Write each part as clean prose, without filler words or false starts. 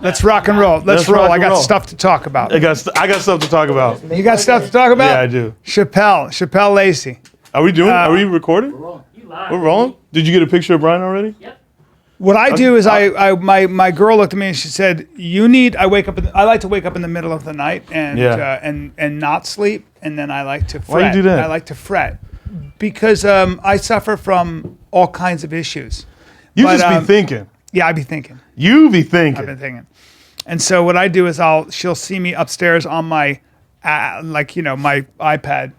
Let's rock and roll. Let's roll. I got stuff to talk about. I got stuff to talk about. You got stuff to talk about? Yeah, I do. Chappelle Lacey. Are we recording? We're rolling. We're rolling? Did you get a picture of Brian already? Yep. What I do is my girl looked at me and she said, I like to wake up in the middle of the night and not sleep, and then I like to fret. Why do you do that? I like to fret because I suffer from all kinds of issues. You just be thinking. Yeah, I be thinking. You be thinking. I've been thinking. And so what I do is she'll see me upstairs on my my iPad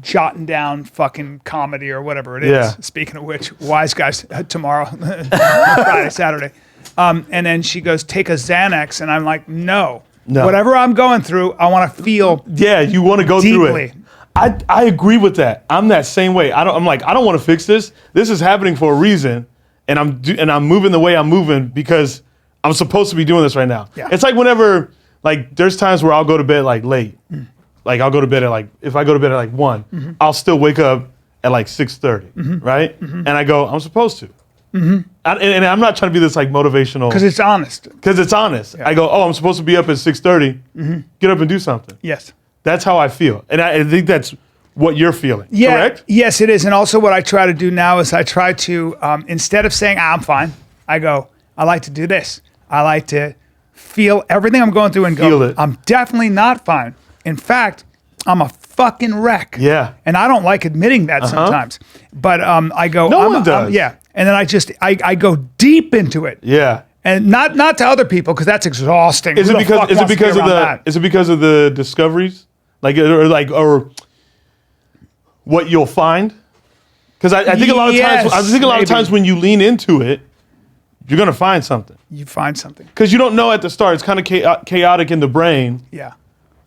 jotting down fucking comedy or whatever it is. Yeah. Speaking of which, Wise Guys tomorrow, Friday, Saturday. And then she goes, take a Xanax. And I'm like, no. Whatever I'm going through, I want to feel you want to go deeply. through it. I agree with that. I'm that same way. I don't want to fix this. This is happening for a reason. And I'm moving the way I'm moving because I'm supposed to be doing this right now. Yeah. It's like whenever, there's times where I'll go to bed late. Like I'll go to bed at if I go to bed at 1, I'll still wake up at 6:30, right? And I go, I'm supposed to. And I'm not trying to be this motivational. Because it's honest. Because it's honest. Yeah. I go, I'm supposed to be up at 6:30. Get up and do something. Yes. That's how I feel. And I think that's what you're feeling, correct? Yes, it is. And also what I try to do now is I try to, instead of saying, I'm fine, I go, I like to do this. I like to feel everything I'm going through and Feel go, it. I'm definitely not fine. In fact, I'm a fucking wreck. Yeah. And I don't like admitting that sometimes. But I go, No one does. And then I go deep into it. Yeah. And not to other people because that's exhausting. Is Who it the because fuck is it wants to because be of around the that? is it because of the discoveries? Or what you'll find? Because I think a lot of times when you lean into it, you're gonna find something. You find something. Because you don't know at the start. It's kind of chaotic in the brain. Yeah.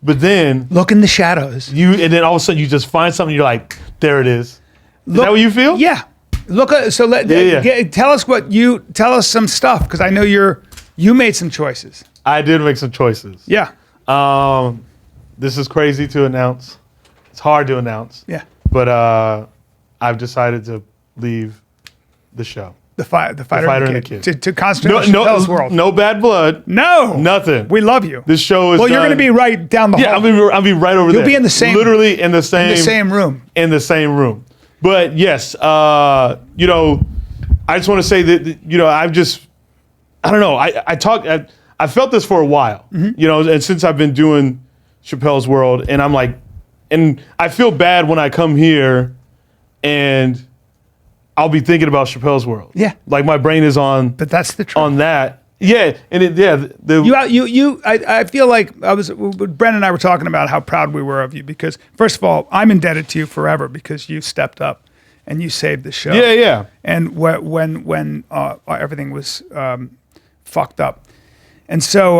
But then Look in the shadows. and then all of a sudden you just find something. You're like, there it is. Is that what you feel? Yeah. Tell us some stuff because I know you made some choices. I did make some choices. Yeah. This is crazy to announce. It's hard to announce. Yeah. But I've decided to leave the show. The fighter and the kid. To concentrate on Chappelle's world. No bad blood. No. Nothing. We love you. This show is. Well, you're going to be right down the hall. I'll be right over there. You'll be in the same. Literally in the same room. In the same room. But yes, I just want to say that I don't know. I felt this for a while. And since I've been doing Chappelle's World, and I'm like, and I feel bad when I come here, and I'll be thinking about Chappelle's World. Yeah. Like my brain is on. But that's the truth. On that. Yeah. And I feel like Brendan and I were talking about how proud we were of you because first of all, I'm indebted to you forever because you stepped up and you saved the show. Yeah, yeah. And when everything was fucked up. And so,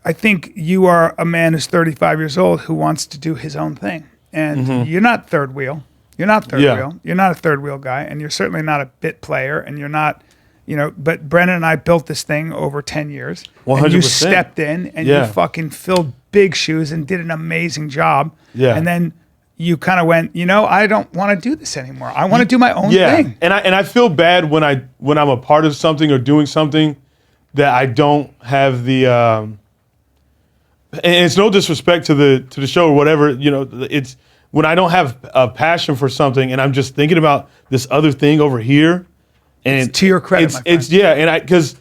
I think you are a man who's 35 years old who wants to do his own thing. And you're not third wheel. You're not third wheel. You're not a third wheel guy. And you're certainly not a bit player. And you're not, but Brennan and I built this thing over 10 years. 100%. And you stepped in and you fucking filled big shoes and did an amazing job. Yeah. And then you kind of went, I don't want to do this anymore. I want to do my own thing. And I feel bad when I'm a part of something or doing something that I don't have the and it's no disrespect to the show or whatever, it's when I don't have a passion for something and I'm just thinking about this other thing over here. And it's to your credit, my friend. Because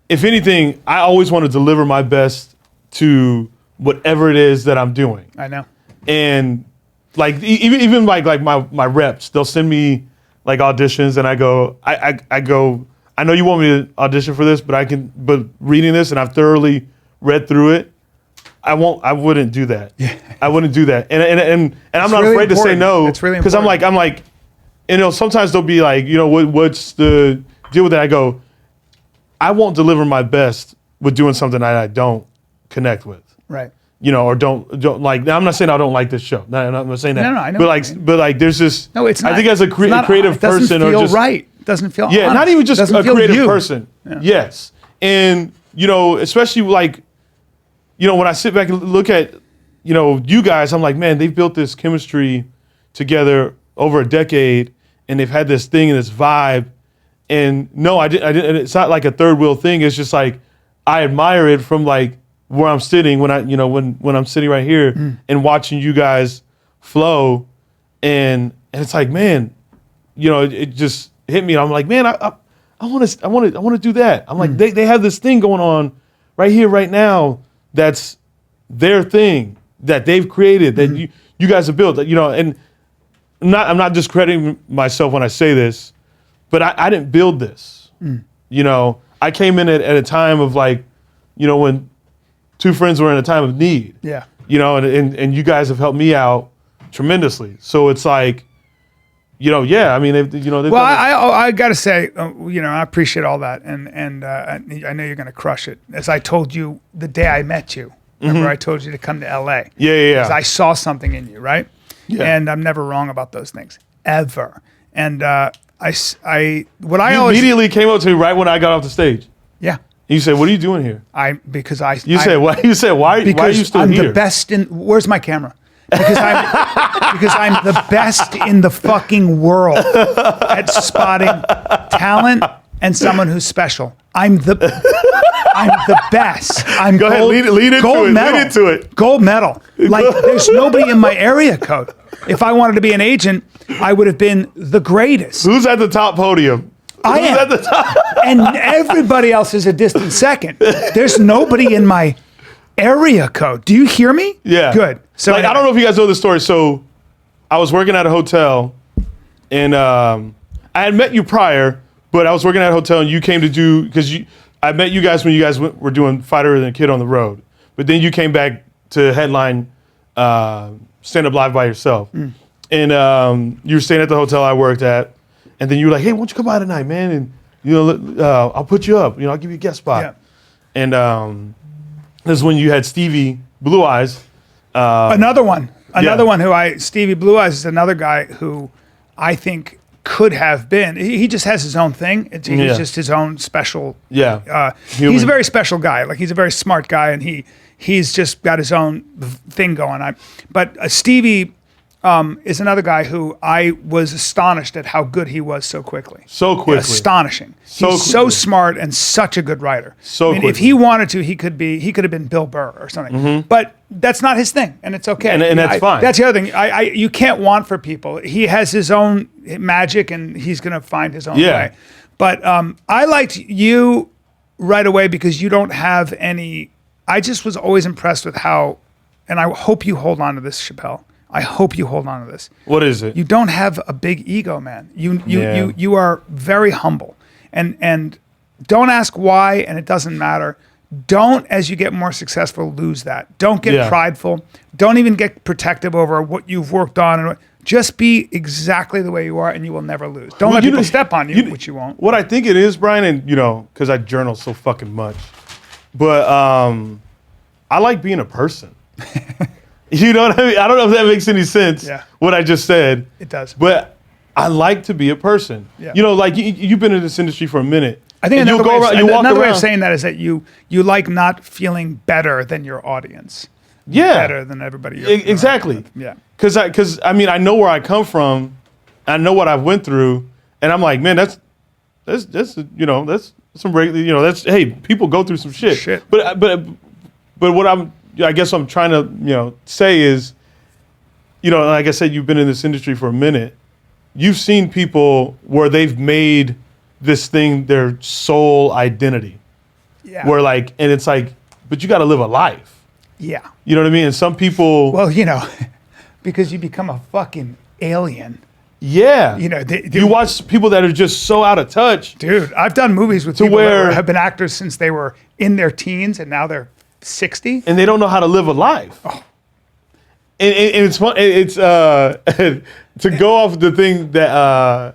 if anything, I always want to deliver my best to whatever it is that I'm doing. I know. And even my reps, they'll send me auditions and I go, I know you want me to audition for this, but reading this and I've thoroughly read through it, I wouldn't do that. Yeah. I wouldn't do that. And I'm not really afraid to say no. It's really because I'm like, sometimes they'll be like, what's the deal with that? I go, I won't deliver my best with doing something that I don't connect with. Right. Or don't like. Now, I'm not saying I don't like this show. No, I'm not saying that. No, I know. But there's this. No, it's not. I think as a creative person, or just right. It doesn't feel. Yeah, honest. not even just a creative person. Yeah. Yes, and especially when I sit back and look at you guys, I'm like, man, they've built this chemistry together over a decade, and they've had this thing and this vibe, And no, I didn't. It's not like a third wheel thing. It's just like I admire it from like where I'm sitting when when I'm sitting right here and watching you guys flow, and it's like, man, it just hit me. I'm like, man, I want to do that. I'm like, they have this thing going on right here, right now. That's their thing that they've created that you guys have built. And I'm not discrediting myself when I say this, but I didn't build this. I came in at a time of like, when two friends were in a time of need. Yeah. And you guys have helped me out tremendously. So it's like, yeah. I mean, well, I got to say, I appreciate all that, and I know you're going to crush it. As I told you the day I met you, remember I told you to come to LA. Yeah. Because I saw something in you, right? Yeah. And I'm never wrong about those things ever. And you immediately came up to me right when I got off the stage. Yeah. You said, "What are you doing here?" You said, "Why? You said why? Why are you still I'm here?" the best in. Where's my camera? Because I'm the best in the fucking world at spotting talent and someone who's special. I'm the best. I'm Go ahead, lead into it. Medal. Lead into it. Gold medal. Like there's nobody in my area code. If I wanted to be an agent, I would have been the greatest. Who's at the top podium? I am. At the top? And everybody else is a distant second. There's nobody in my area code. Do you hear me? Yeah. Good. So I don't know if you guys know this story. So I was working at a hotel, and I had met you prior, but I was working at a hotel, and you came to do I met you guys when you guys were doing Fighter and Kid on the Road, but then you came back to headline Stand Up Live by yourself, and you were staying at the hotel I worked at, and then you were like, "Hey, why don't you come by tonight, man? And I'll put you up. I'll give you a guest spot." Yeah. And this is when you had Stevie Blue Eyes. Another one who Stevie Blue Eyes is another guy who I think could have been. He just has his own thing. He's just his own special. Yeah. He's a very special guy. Like he's a very smart guy, and he's just got his own thing going. But Stevie is another guy who I was astonished at how good he was so quickly. Astonishing. He's so smart and such a good writer. If he wanted to, he could have been Bill Burr or something. But that's not his thing, and it's okay. And that's fine. That's the other thing. You can't want for people. He has his own magic, and he's going to find his own way. But I liked you right away because you don't have any. I just was always impressed with how, and I hope you hold on to this, Chappelle. I hope you hold on to this. What is it? You don't have a big ego, man. You are very humble, and don't ask why, and it doesn't matter. Don't, as you get more successful, lose that. Don't get prideful. Don't even get protective over what you've worked on. And just be exactly the way you are, and you will never lose. Don't let people step on you, which you won't. What I think it is, Brian, and because I journal so fucking much, but I like being a person. You know what I mean? I don't know if that makes any sense. Yeah. What I just said. It does. But I like to be a person. Yeah. Like you've been in this industry for a minute. I think another way of saying that is that you like not feeling better than your audience. Yeah. Better than everybody. Exactly. Yeah. Because I know where I come from. I know what I've went through, and I'm like, man, that's some regular. That's hey, people go through some shit. But what I guess I'm trying to say is, like I said, you've been in this industry for a minute. You've seen people where they've made this thing their sole identity. Yeah. Where and it's like, but you got to live a life. Yeah. You know what I mean? And some people. Well, because you become a fucking alien. Yeah. You watch people that are just so out of touch. Dude, I've done movies with people that have been actors since they were in their teens, and now they're 60, and they don't know how to live a life. Oh. And it's fun. It's to go off the thing that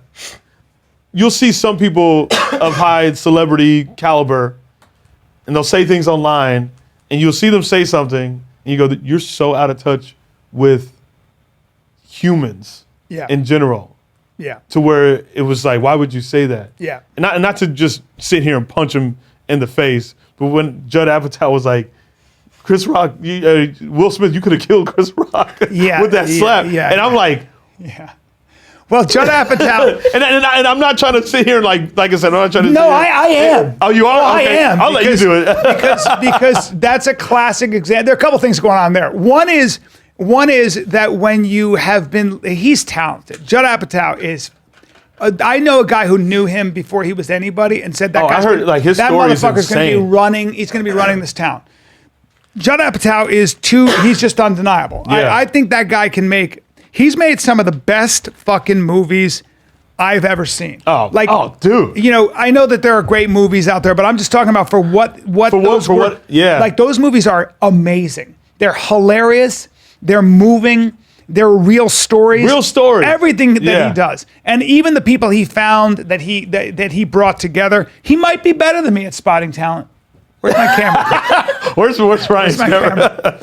you'll see some people of high celebrity caliber, and they'll say things online, and you'll see them say something, and you go, "You're so out of touch with humans, in general." Yeah. To where it was like, why would you say that? Yeah. And not to just sit here and punch him in the face, but when Judd Apatow was like, Chris Rock, Will Smith, you could have killed Chris Rock with that slap. Yeah, and I'm like, yeah. Well, Judd Apatow. and I'm not trying to sit here like I said, I'm not trying to. No, I am. Oh, you are? Oh, Okay. I am. I'll let you do it. because that's a classic example. There are a couple things going on there. One is that when you have been, he's talented. Judd Apatow is. I know a guy who knew him before he was anybody and said that. I heard like his story is motherfucker's going to be running. He's going to be running this town. Judd Apatow he's just undeniable. Yeah. I think that guy he's made some of the best fucking movies I've ever seen. Dude. You know, I know that there are great movies out there, but I'm just talking about like those movies are amazing. They're hilarious. They're moving. They're real stories. Real stories. Everything that he does. And even the people he found that he brought together, he might be better than me at spotting talent. Where's my camera? Where's Ryan's camera?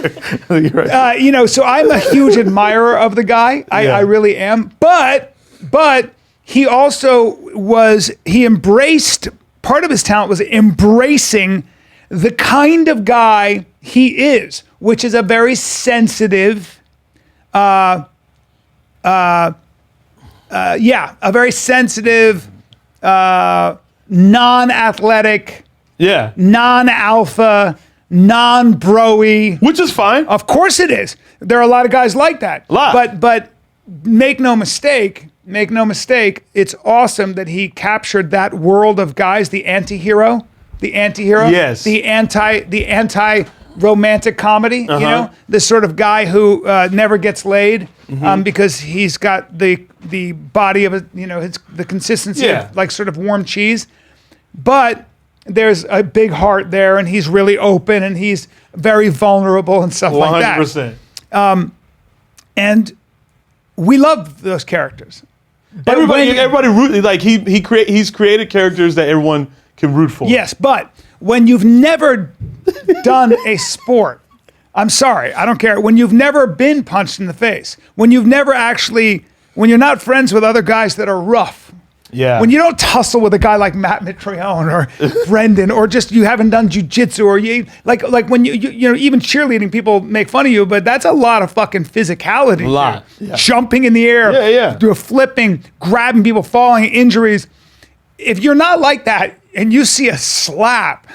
Right. You know, so I'm a huge admirer of the guy. I really am. But he also embraced, part of his talent was embracing the kind of guy he is, which is a very sensitive, a very sensitive, non-athletic, non-alpha, non-broy. Which is fine. Of course it is. There are a lot of guys like that. But make no mistake, it's awesome that he captured that world of guys, the anti-hero, yes, the anti-romantic comedy, you know, this sort of guy who never gets laid because he's got the body of the consistency of like sort of warm cheese, but there's a big heart there, and he's really open, and he's very vulnerable and stuff like that. 100%. And we love those characters. But everybody he's created characters that everyone can root for. Yes, but when you've never done a sport, I'm sorry, I don't care. When you've never been punched in the face, when you're not friends with other guys that are rough, when you don't tussle with a guy like Matt Mitrione or Brendan, or just you haven't done jujitsu, or you like when you even cheerleading, people make fun of you, but that's a lot of fucking physicality. A lot. Jumping in the air, do a flipping, grabbing people, falling, injuries. If you're not like that and you see a slap,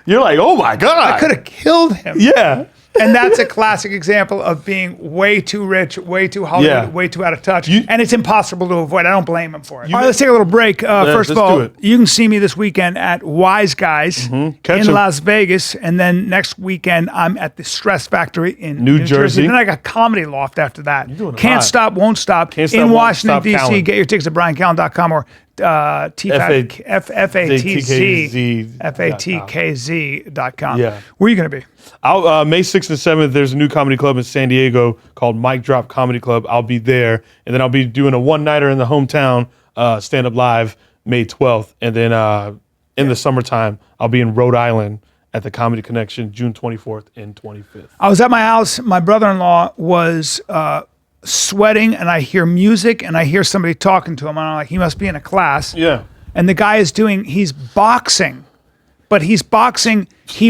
you're like, oh my God. I could have killed him. Yeah. And that's a classic example of being way too rich, way too Hollywood, way too out of touch. And it's impossible to avoid. I don't blame him for it. All right, let's take a little break. First of all, you can see me this weekend at Wise Guys in Las Vegas. And then next weekend, I'm at the Stress Factory in New Jersey. Then I got Comedy Loft after that. Can't Stop, Won't Stop in Washington, D.C. Get your tickets at briancallen.com or FATKZ.com. Yeah. Where are you going to be? May 6th and 7th, there's a new comedy club in San Diego called Mic Drop Comedy Club. I'll be there. And then I'll be doing a one-nighter in the hometown, stand-up live, May 12th. And then in the summertime, I'll be in Rhode Island at the Comedy Connection, June 24th and 25th. I was at my house. My brother-in-law was sweating, and I hear music, and I hear somebody talking to him. And I'm like, he must be in a class. Yeah. And the guy he's boxing. But he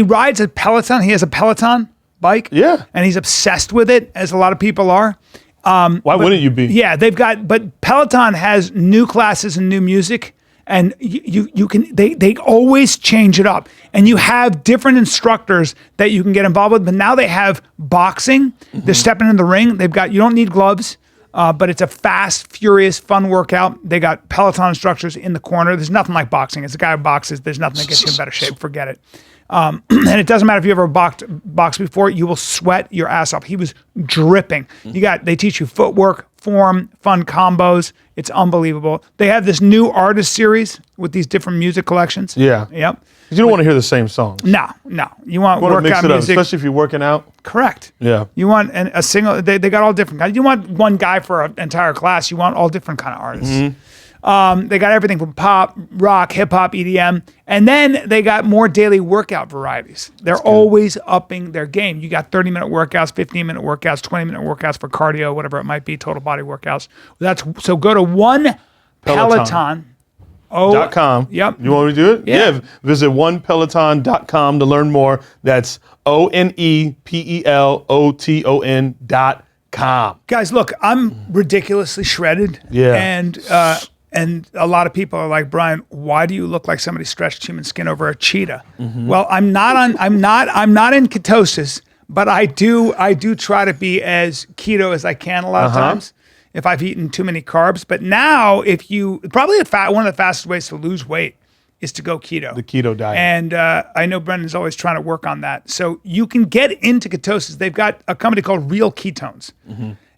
rides a Peloton. He has a Peloton bike. Yeah. And he's obsessed with it, as a lot of people are. Why wouldn't you be? Yeah, but Peloton has new classes and new music, and they always change it up. And you have different instructors that you can get involved with, but now they have boxing. They're stepping in the ring. You don't need gloves. But it's a fast, furious, fun workout. They got Peloton instructors in the corner. There's nothing like boxing. As a guy who boxes, there's nothing that gets you in better shape. Forget it. And it doesn't matter if you ever boxed before. You will sweat your ass off. He was dripping. They teach you footwork, form, fun combos. It's unbelievable. They have this new artist series with these different music collections. Yeah. Yep. You don't want to hear the same songs. No. You want workout mix it up, music, especially if you're working out. Correct. Yeah. You want a single. They got all different kinds. You want one guy for an entire class. You want all different kind of artists. They got everything from pop, rock, hip hop, EDM, and then they got more daily workout varieties. They're always upping their game. You got 30-minute workouts, 15-minute workouts, 20-minute workouts for cardio, whatever it might be, total body workouts. So go to one Peloton. .com. Yep. You want me to do it? Yeah. Visit onepeloton.com to learn more. That's ONEPELOTON.com. keto.com. Guys, look, I'm ridiculously shredded. Yeah. And a lot of people are like, Brian, why do you look like somebody stretched human skin over a cheetah? Well, I'm not in ketosis, but I do try to be as keto as I can a lot of times if I've eaten too many carbs. But now, if you probably one of the fastest ways to lose weight is to go keto. The keto diet. And I know Brendan's always trying to work on that. So you can get into ketosis. They've got a company called Real Ketones.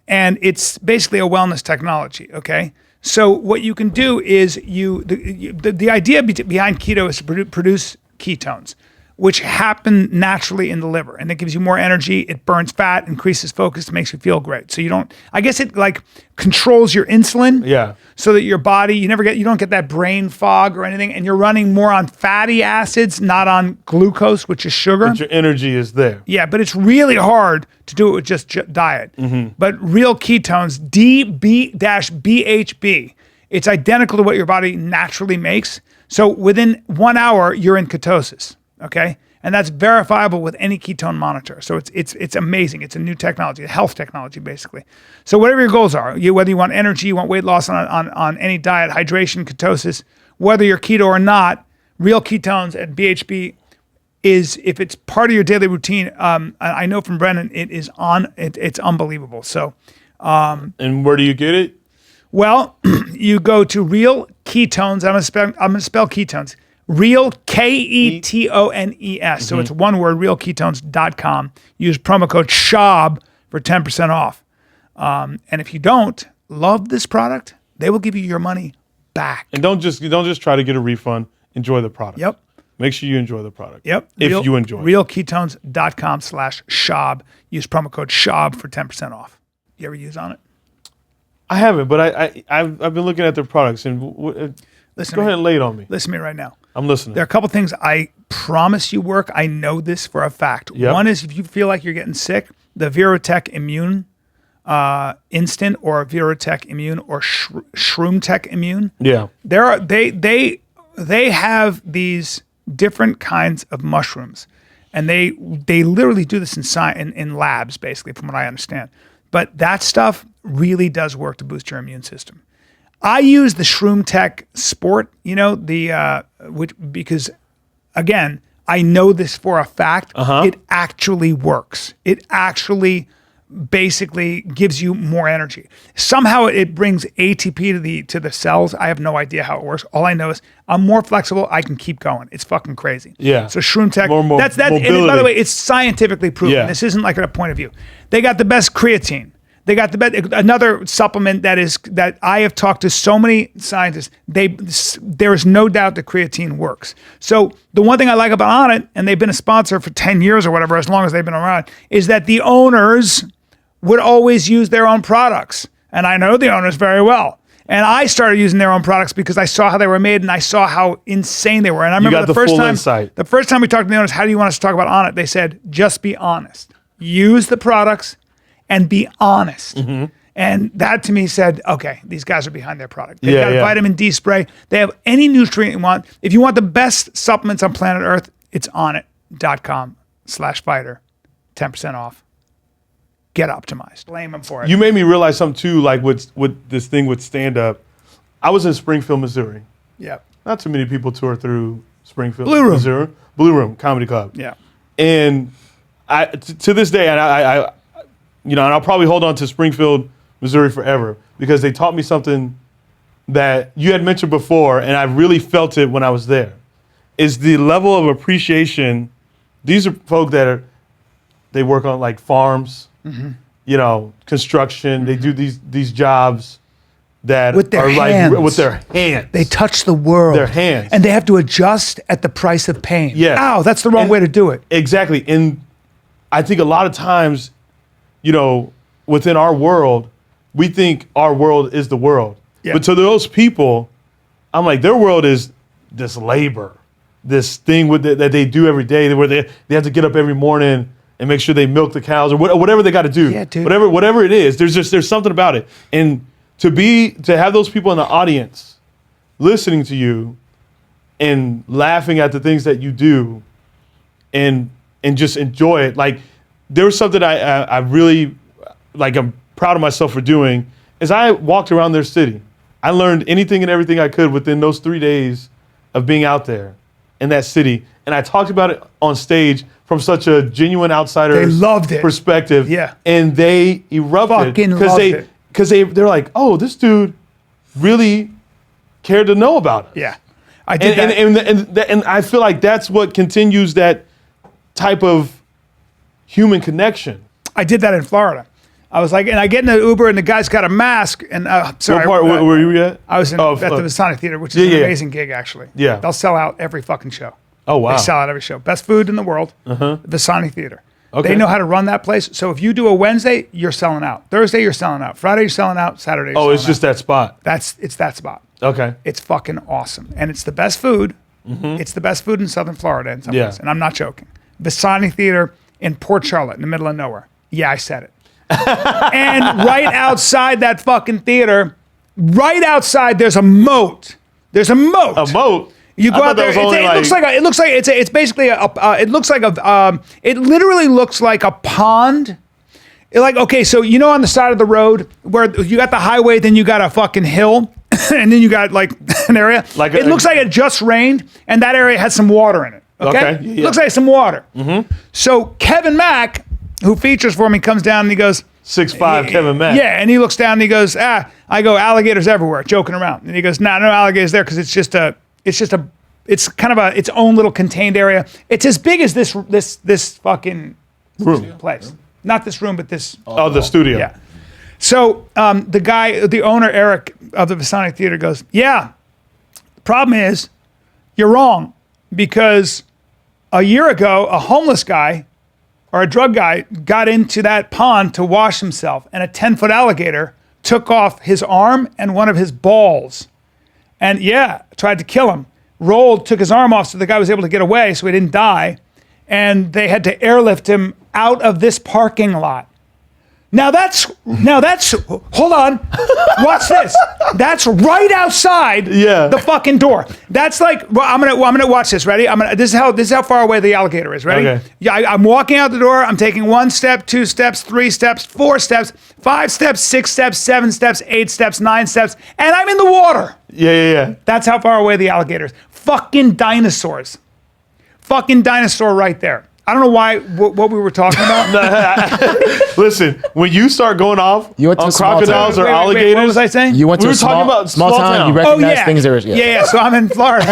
And it's basically a wellness technology, okay? So what you can do is the idea behind keto is to produce ketones, which happen naturally in the liver, and it gives you more energy. It burns fat, increases focus, makes you feel great. So I guess it like controls your insulin. Yeah. So that your body, you don't get that brain fog or anything, and you're running more on fatty acids, not on glucose, which is sugar. But your energy is there. Yeah, but it's really hard to do it with just diet. But Real Ketones, DB-BHB, it's identical to what your body naturally makes. So within 1 hour, you're in ketosis, okay? And that's verifiable with any ketone monitor. So it's amazing. It's a new technology, a health technology, basically. So whatever your goals are, whether you want energy, you want weight loss on any diet, hydration, ketosis, whether you're keto or not, Real Ketones and BHB is, if it's part of your daily routine, I know from Brendan, it's unbelievable. So, and where do you get it? Well, you go to Real Ketones. I'm gonna spell ketones. Real KETONES. So it's one word, realketones.com. Use promo code SHAB for 10% off. And if you don't love this product, they will give you your money back. And don't just try to get a refund. Enjoy the product. Yep. Make sure you enjoy the product. Yep. If you enjoy it. Realketones.com/SHAB. Use promo code SHAB for 10% off. You ever use on it? I haven't, but I've been looking at their products and Listen go ahead and lay it on me. Listen to me right now. I'm listening. There are a couple things I promise you work. I know this for a fact. Yep. One is if you feel like you're getting sick, the Virotech Immune Instant or Virotech Immune or Shroomtech Immune. Yeah. They have these different kinds of mushrooms, and they literally do this in labs, basically, from what I understand. But that stuff really does work to boost your immune system. I use the Shroomtech Sport, because again, I know this for a fact. It actually works. It actually basically gives you more energy. Somehow it brings ATP to the cells. I have no idea how it works. All I know is I'm more flexible. I can keep going. It's fucking crazy. Yeah. So Shroomtech, More that's and by the way, it's scientifically proven. Yeah. This isn't like a point of view. They got the best creatine. They got the best, another supplement that I have talked to so many scientists. There is no doubt that creatine works. So the one thing I like about Onnit, and they've been a sponsor for 10 years or whatever, as long as they've been around, is that the owners would always use their own products. And I know the owners very well. And I started using their own products because I saw how they were made and I saw how insane they were. And I remember the first time we talked to the owners, how do you want us to talk about Onnit? They said, just be honest. Use the products and be honest. And that to me said, okay, these guys are behind their product. They've got a vitamin D spray. They have any nutrient you want. If you want the best supplements on planet Earth, it's onnit.com/fighter. 10% off. Get optimized. Blame them for it. You made me realize something too, like with this thing with stand-up. I was in Springfield, Missouri. Yep. Not too many people tour through Springfield, Blue Room. Missouri. Blue Room Comedy Club. Yeah. And to this day, and and I'll probably hold on to Springfield, Missouri forever because they taught me something that you had mentioned before, and I really felt it when I was there, is the level of appreciation. These are folk they work on like farms, construction. They do these jobs that with their are hands. like with their hands. They touch the world. Their hands. And they have to adjust at the price of pain. Yeah. Ow, that's the wrong way to do it. Exactly. And I think a lot of times, within our world, we think our world is the world. Yeah. But to those people, I'm like, their world is this labor, this thing that they do every day, where they have to get up every morning and make sure they milk the cows or whatever they got to do. Yeah, dude. Whatever it is, there's something about it. And to have those people in the audience listening to you and laughing at the things that you do and just enjoy it. Like there was something I really like. proud of myself for doing is I walked around their city. I learned anything and everything I could within those 3 days of being out there in that city. And I talked about it on stage from such a genuine outsider They loved it. perspective. Yeah. And they erupted Fucking loved it. because they're like, oh, this dude really cared to know about us. Yeah. I did that. And I feel like that's what continues that type of human connection. I did that in Florida. I was like, and I get in the Uber and the guy's got a mask and sorry. What part where were you at? I was at the Masonic Theater, which is an amazing gig actually. Yeah. They'll sell out every fucking show. Oh, wow. They sell out every show. Best food in the world, the Masonic Theater. Okay. They know how to run that place. So if you do a Wednesday, you're selling out. Thursday, you're selling out. Friday, you're selling out. Saturday, you're Oh, selling it's just that spot. It's that spot. Okay. It's fucking awesome. And it's the best food. It's the best food in Southern Florida in some ways. And I'm not joking. Masonic Theater in Port Charlotte in the middle of nowhere. Yeah, I said it. And right outside that fucking theater, right outside, there's a moat. There's a moat. A moat? You go out there. It looks like it's basically it literally looks like a pond. Okay, so you know on the side of the road where you got the highway, then you got a fucking hill, and then you got like an area. It looks like it just rained, and that area has some water in it. Okay, Yeah. Looks like some water. So Kevin Mack, who features for me, comes down and he goes, 6'5" Kevin Mack. Yeah, and he looks down and he goes, I go, alligators everywhere, joking around. And he goes, no alligators there because it's kind of its own little contained area. It's as big as this fucking room place. Not this room, but this. Oh, the studio. Yeah. So the owner, Eric of the Masonic Theater goes, yeah, the problem is you're wrong because a year ago, a homeless guy or a drug guy got into that pond to wash himself and a 10-foot alligator took off his arm and one of his balls and tried to kill him. Rolled, took his arm off so the guy was able to get away so he didn't die. And they had to airlift him out of this parking lot. Now that's, hold on, watch this. That's right outside the fucking door. That's like, well, I'm gonna watch this. Ready? This is how far away the alligator is. Ready? Okay. Yeah, I'm walking out the door. I'm taking 1 step, 2 steps, 3 steps, 4 steps, 5 steps, 6 steps, 7 steps, 8 steps, 9 steps, and I'm in the water. Yeah. That's how far away the alligator is. Fucking dinosaurs. Fucking dinosaur right there. I don't know what we were talking about. Listen, when you start going off went to on a small crocodiles town. or alligators, what was I saying? You went to We a were talking about small small town. town. You recognize things there. Yeah. So I'm in Florida.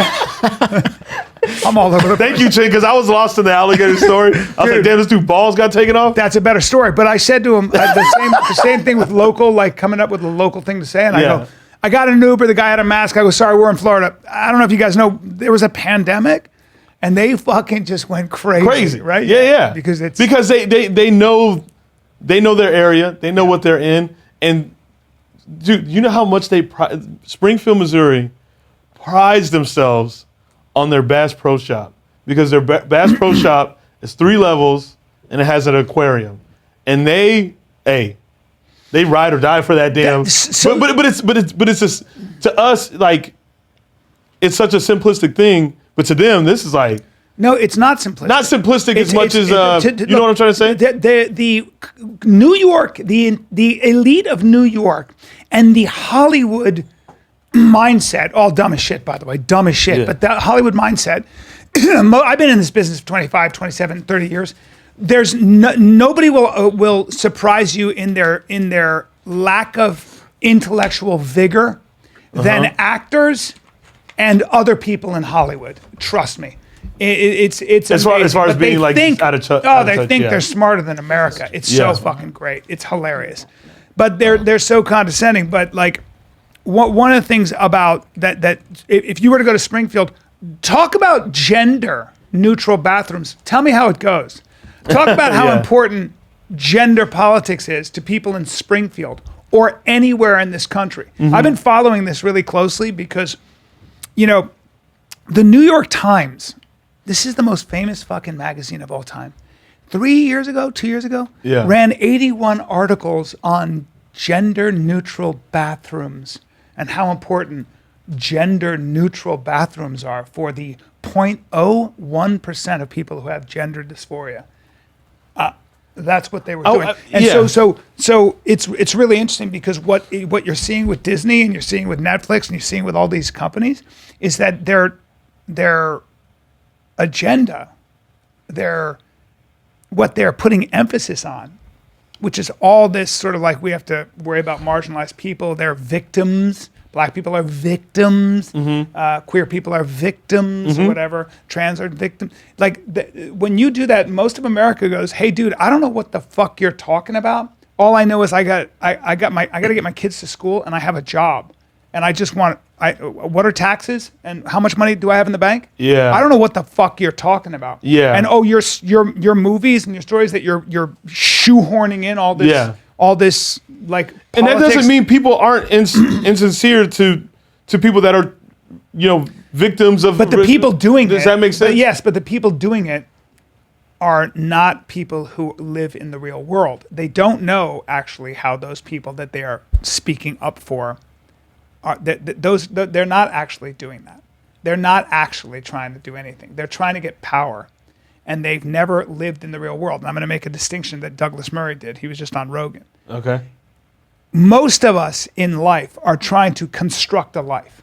I'm all over the place. Thank you, Chin, because I was lost in the alligator story. I was like, damn, this dude balls got taken off. That's a better story. But I said to him the same thing with local, like coming up with a local thing to say. And I go, I got an Uber. The guy had a mask. I go, sorry, we're in Florida. I don't know if you guys know, there was a pandemic. And they fucking just went crazy, right? Yeah. Because they know their area, they know what they're in, and dude, you know how much Springfield, Missouri, prides themselves on their Bass Pro Shop because their Bass Pro Shop is 3 levels and it has an aquarium, and they ride or die for that damn. But it's just, to us, like, it's such a simplistic thing. But to them, this is like... No, it's not simplistic. Not simplistic as much as... you know what I'm trying to say? The New York, the elite of New York and the Hollywood mindset, all dumb as shit, by the way, dumb as shit, but the Hollywood mindset, I've been in this business for 25, 27, 30 years. There's nobody will surprise you in their lack of intellectual vigor than actors and other people in Hollywood. Trust me. It's as far as being like out of touch. They think they're smarter than America. It's so fucking great. It's hilarious. But they're so condescending. But like one of the things about that if you were to go to Springfield, talk about gender neutral bathrooms. Tell me how it goes. Talk about how important gender politics is to people in Springfield or anywhere in this country. I've been following this really closely because, you know, the New York Times, this is the most famous fucking magazine of all time. 2 years ago, ran 81 articles on gender neutral bathrooms and how important gender neutral bathrooms are for the 0.01% of people who have gender dysphoria. That's what they were Oh, doing. And yeah. so it's really interesting because what you're seeing with Disney and you're seeing with Netflix and you're seeing with all these companies is that their agenda, what they're putting emphasis on, which is all this sort of like we have to worry about marginalized people. They're victims. Black people are victims. Queer people are victims or whatever. Trans are victims. Like when you do that, most of America goes, "Hey, dude, I don't know what the fuck you're talking about. All I know is I got to get my kids to school and I have a job, and I just want what are taxes and how much money do I have in the bank? Yeah. I don't know what the fuck you're talking about. Yeah. And your movies and your stories that you're shoehorning in all this." Yeah. All this like politics. And that doesn't mean people aren't insincere to people that are, victims of. But the people doing it. Does that make sense? But yes, but the people doing it are not people who live in the real world. They don't know actually how those people that they are speaking up for are. They're not actually doing that. They're not actually trying to do anything. They're trying to get power. And they've never lived in the real world. And I'm going to make a distinction that Douglas Murray did. He was just on Rogan. Okay. Most of us in life are trying to construct a life.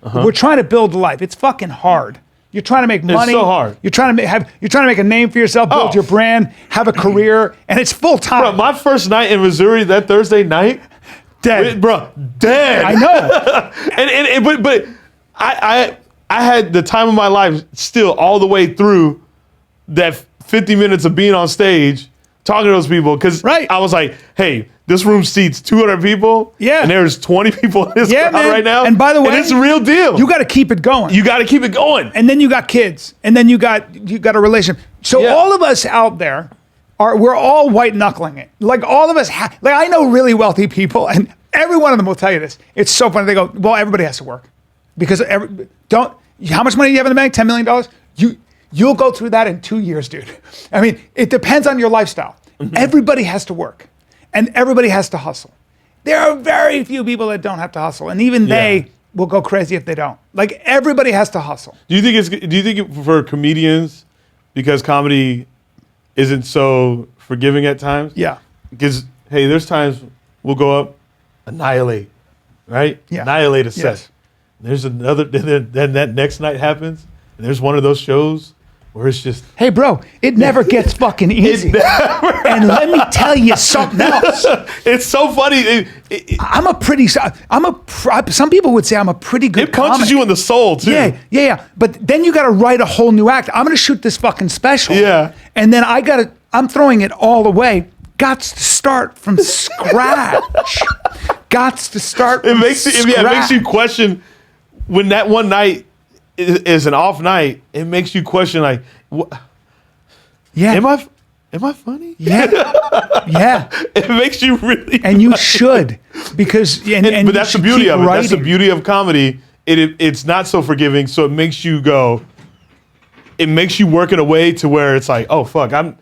We're trying to build a life. It's fucking hard. You're trying to make money. It's so hard. You're trying to make a name for yourself, build your brand, have a career, and it's full time. Bro, my first night in Missouri that Thursday night, Dead. dead. I know. but I had the time of my life still all the way through that 50 minutes of being on stage talking to those people because I was like, hey, this room seats 200 people. Yeah. And there's 20 people in this crowd man. right now. And by the way, it's a real deal. You got to keep it going. You got to keep it going. And then you got kids, and then you got a relationship. So all of us out there we're all white knuckling it. Like all of us, like I know really wealthy people, and every one of them will tell you this. It's so funny. They go, well, everybody has to work because how much money do you have in the bank? $10 million. You'll go through that in 2 years, dude. I mean, it depends on your lifestyle. Everybody has to work, and everybody has to hustle. There are very few people that don't have to hustle, and even they will go crazy if they don't. Like everybody has to hustle. Do you think for comedians, because comedy isn't so forgiving at times? Yeah. Because hey, there's times we'll go up, annihilate, right? Yeah. Annihilate a set. Yes. There's another. Then that next night happens, and there's one of those shows where it's just, hey, bro, it never gets fucking easy. And let me tell you something else. It's so funny. Some people would say I'm a pretty good It punches comic. you in the soul too. Yeah. But then you got to write a whole new act. I'm going to shoot this fucking special. Yeah. And then I'm throwing it all away. Gots to start from scratch. Gots to start from scratch. It makes you question when that one night is an off night. It makes you question like, am I funny? Yeah. It makes you really. And you should, because but that's the beauty of it. That's the beauty of comedy. It's not so forgiving, so it makes you go. It makes you work in a way to where it's like, oh fuck, I'm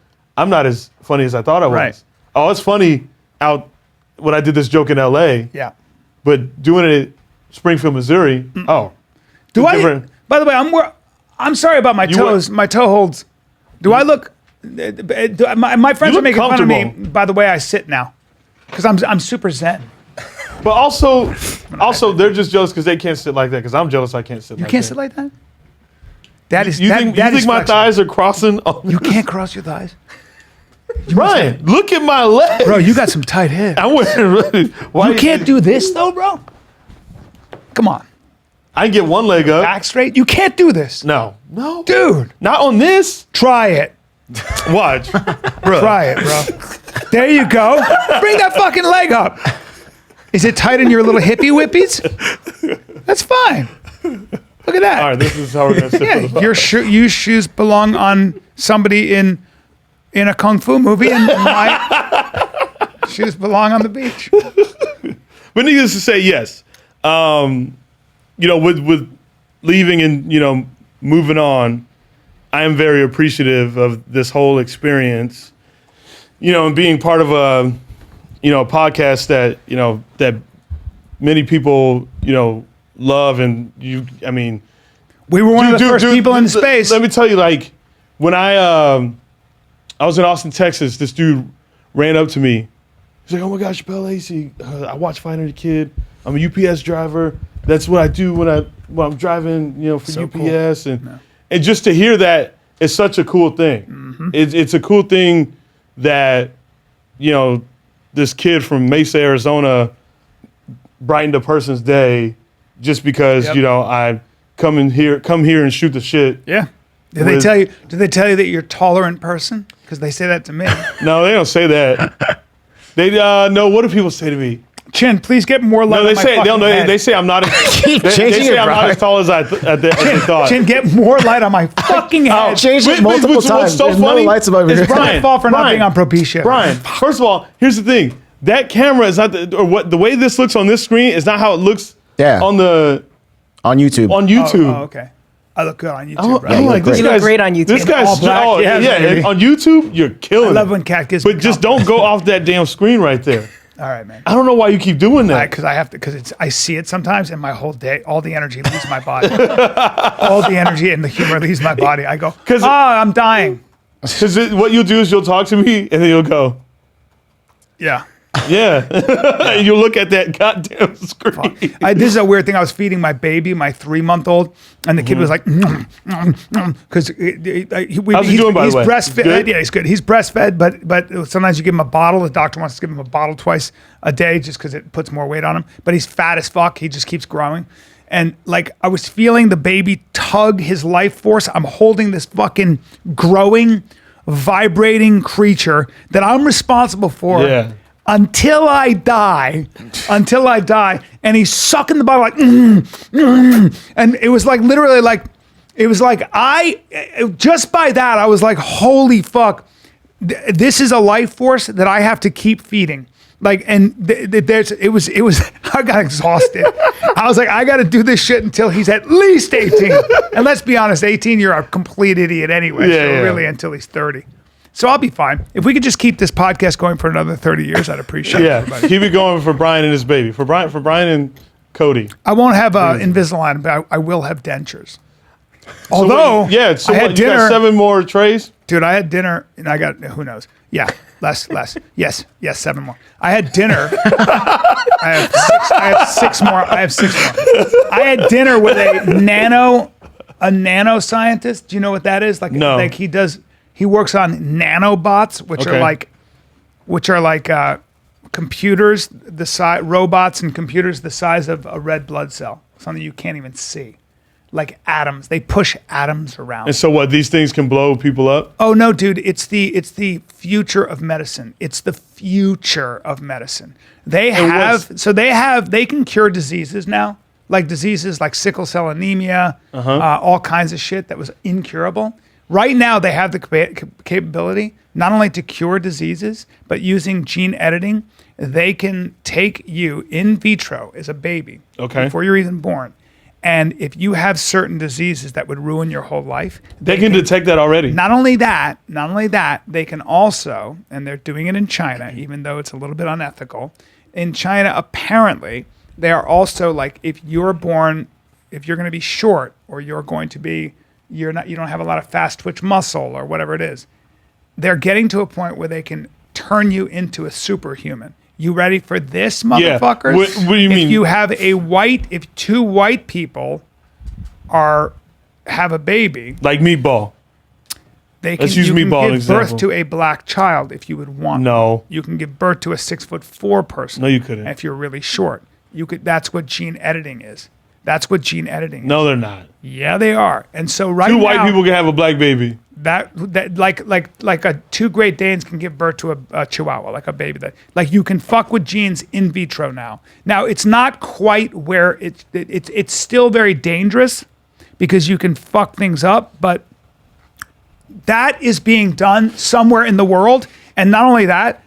not as funny as I thought I was. Right. Oh, it's funny out when I did this joke in L.A. Yeah. But doing it at Springfield, Missouri. Oh. By the way, I'm sorry about my toes. My toe holds. Do I look? My friends are making fun of me by the way I sit now, because I'm super zen. But also they're just jealous because they can't sit like that. Because I'm jealous I can't sit. You like can't that. sit like that. That is. You think my thighs are crossing? You can't cross your thighs. Ryan, look at my legs, bro. You got some tight hips. I'm wearing. Why you can't do this though, bro. Come on. I can get one leg up. Back straight. You can't do this. No, dude. Not on this. Try it. Watch, bro. Try it, bro. There you go. Bring that fucking leg up. Is it tight in your little hippie whippies? That's fine. Look at that. All right, this is how we're gonna sit. Yeah, your shoes belong on somebody in a kung fu movie, and my shoes belong on the beach. But needless to say, yes. With leaving and moving on, I am very appreciative of this whole experience. And being part of a podcast that that many people love, and we were one of the first people in space. Let me tell you, like when I I was in Austin, Texas. This dude ran up to me. He's like, "Oh my gosh, Chappelle Lacey, I watch Fighter the Kid. I'm a UPS driver. That's what I do when I'm driving, for UPS." Cool. And just to hear that is such a cool thing. Mm-hmm. It's a cool thing that, this kid from Mesa, Arizona brightened a person's day just because, I come here and shoot the shit. Yeah. Did they tell you that you're a tolerant person? Because they say that to me. No, they don't say that. They no. What do people say to me? Chin, please get more light. No, they say I'm not. They say I'm not as tall as I thought. Chin, get more light on my fucking head. Changed it multiple times. What's so There's funny? No lights above here. It's Brian's fault for not being on Propecia. Brian, first of all, here's the thing. That camera is not the way this looks on this screen is not how it looks. On YouTube. On YouTube. Oh, okay. I look good on YouTube. Yeah, like, you look great on YouTube. This guy's All black, on YouTube. You're killing. I love when Cat gives me But just don't go off that damn screen right there. All right, man. I don't know why you keep doing that. Because I have to. Because I see it sometimes, and my whole day, all the energy leaves my body. All the energy and the humor leaves my body. I go, I'm dying. Because what you'll do is you'll talk to me, and then you'll go, yeah. Yeah. And you'll look at that goddamn screen. This is a weird thing. I was feeding my baby, my 3-month-old, and the kid was like, because How's he doing, by the way? He's breastfed. Good? Yeah, he's good. He's breastfed, but sometimes you give him a bottle. The doctor wants to give him a bottle twice a day just because it puts more weight on him. But he's fat as fuck. He just keeps growing. And I was feeling the baby tug his life force. I'm holding this fucking growing, vibrating creature that I'm responsible for. Yeah. Until I die, and he's sucking the bottle and it was literally it was just by that I was like, holy fuck, this is a life force that I have to keep feeding. It was I got exhausted. I was like, I got to do this shit until he's at least 18. And let's be honest, 18, you're a complete idiot anyway. Really until he's 30. So I'll be fine. If we could just keep this podcast going for another 30 years, I'd appreciate it. Yeah, keep it going for Brian and his baby. For Brian and Cody. I won't have Invisalign, but I will have dentures. Although, I had dinner. You got 7 more trays? Dude, I had dinner, and I got, who knows? Yeah, less. Yes, 7 more. I had dinner. I have 6 more. I had dinner with a nanoscientist. Do you know what that is? No. He works on nanobots, which are like computers, robots and computers the size of a red blood cell, something you can't even see, like atoms. They push atoms around. And so what? These things can blow people up? Oh no, dude! It's the future of medicine. It's the future of medicine. They can cure diseases now, like diseases like sickle cell anemia, all kinds of shit that was incurable. Right now, they have the capability not only to cure diseases, but using gene editing, they can take you in vitro as a baby before you're even born. And if you have certain diseases that would ruin your whole life, they can detect that already. Not only that, they can also, and they're doing it in China, even though it's a little bit unethical. In China, apparently, they are also if you're going to be short or you're going to be you don't have a lot of fast twitch muscle or whatever it is, they're getting to a point where they can turn you into a superhuman. You ready for this, motherfuckers? What do you mean? If 2 white people have a baby, like Meatball, let's use Meatball give as an birth example. to a black child if you would want. No, you can give birth to a 6'4" person. No, you couldn't. If you're really short, you could. That's what gene editing is. That's what gene editing is. No, they're not. Yeah, they are. And so right 2 now, white people can have a black baby. That like 2 Great Danes can give birth to a Chihuahua, like a baby. You can fuck with genes in vitro now. Now it's not quite where it's still very dangerous because you can fuck things up, but that is being done somewhere in the world. And not only that,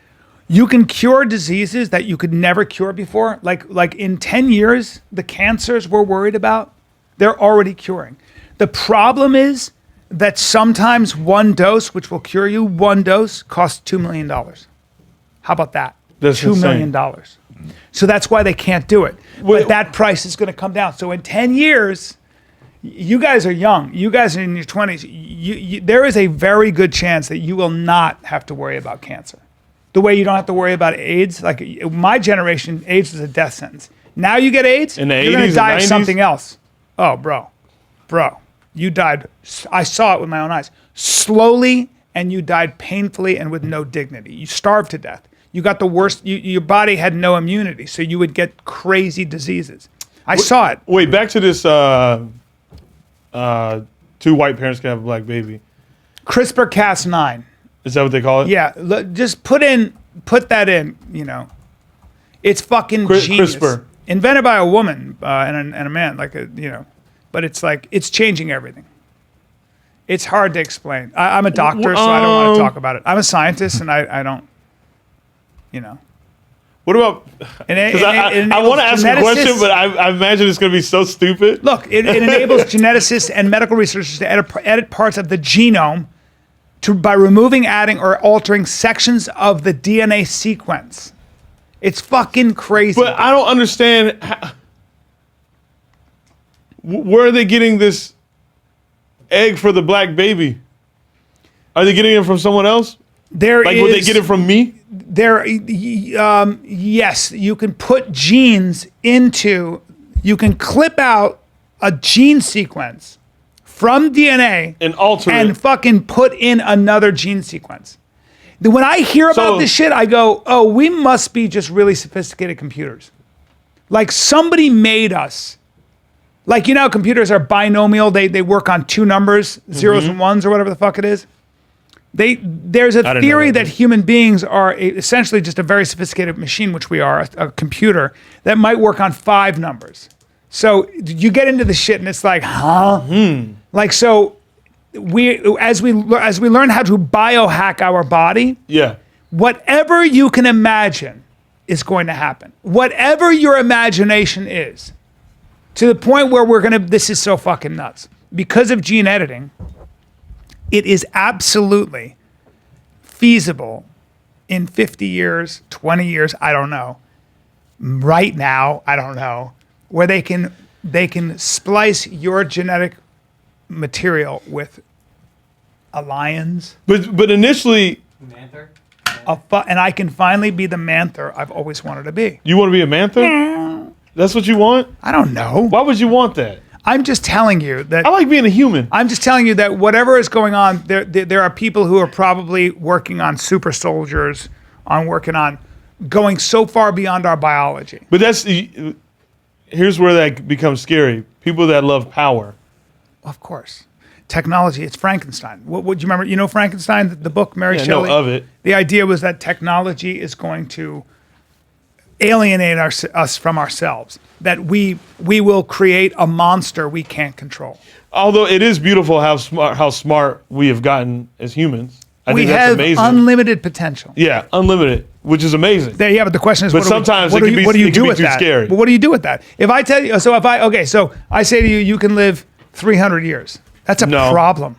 you can cure diseases that you could never cure before. Like in 10 years, the cancers we're worried about, they're already curing. The problem is that sometimes one dose, which will cure you, one dose costs $2 million. How about that? That's $2 million. So that's why they can't do it. But that price is going to come down. So in 10 years, You guys are young. You guys are in your 20s. There is a very good chance that you will not have to worry about cancer. The way you don't have to worry about AIDS. Like my generation, AIDS was a death sentence. Now you get AIDS, In the you're going 80s to die and of 90s? something else. Oh, bro, you died. I saw it with my own eyes. Slowly, and you died painfully and with no dignity. You starved to death. You got the worst. Your body had no immunity, so you would get crazy diseases. I saw it. Wait, back to this. Two white parents can have a black baby. CRISPR-Cas9. Is that what they call it? Yeah, just put that in. You know, it's fucking genius. CRISPR. Invented by a woman and a man, but it's like it's changing everything. It's hard to explain. I'm a doctor, so I don't want to talk about it. I'm a scientist, and I don't. You know. What about? It I want to ask a question, geneticists- but I imagine it's going to be so stupid. Look, it enables geneticists and medical researchers to edit parts of the genome by removing, adding, or altering sections of the DNA sequence. It's fucking crazy. But I don't understand. Where are they getting this egg for the black baby? Are they getting it from someone else? Would they get it from me? Yes, you can put genes into. You can clip out a gene sequence from DNA And alter and it. fucking put in another gene sequence. When I hear about So- this shit, I go, "Oh, we must be just really sophisticated computers. Like somebody made us. Like how computers are binomial. They work on two numbers, zeros and ones, or whatever the fuck it is. There's a didn't know theory that. that human beings are essentially just a very sophisticated machine, which we are, a computer that might work on 5 numbers. So you get into the shit, and it's like, huh? Like so, as we learn how to biohack our body, Yeah. whatever you can imagine is going to happen. Whatever your imagination is, to the point where this is so fucking nuts. Because of gene editing, it is absolutely feasible in 50 years, 20 years, I don't know. Right now, I don't know, where they can splice your genetic material with a lion's, But initially, Manther? and I can finally be the Manther I've always wanted to be. you want to be a mantha? That's what you want? I don't know. Why would you want that? I'm just telling you that. I like being a human. I'm just telling you that whatever is going on, there are people who are probably working on super soldiers, working on going so far beyond our biology. But here's where that becomes scary. People that love power. Of course. Technology, it's Frankenstein. What do you remember? You know Frankenstein, the book, Mary Yeah, I Shelley? know of it. The idea was that technology is going to alienate us from ourselves, that we will create a monster we can't control. Although it is beautiful how smart we have gotten as humans. I We think that's have amazing. unlimited potential. Yeah, unlimited, which is amazing. Yeah, but the question is, But sometimes it can be- what do you it can do be with too that? scary. But what do you do with that? If I tell you, so I say to you, you can live 300 years. That's a No. problem.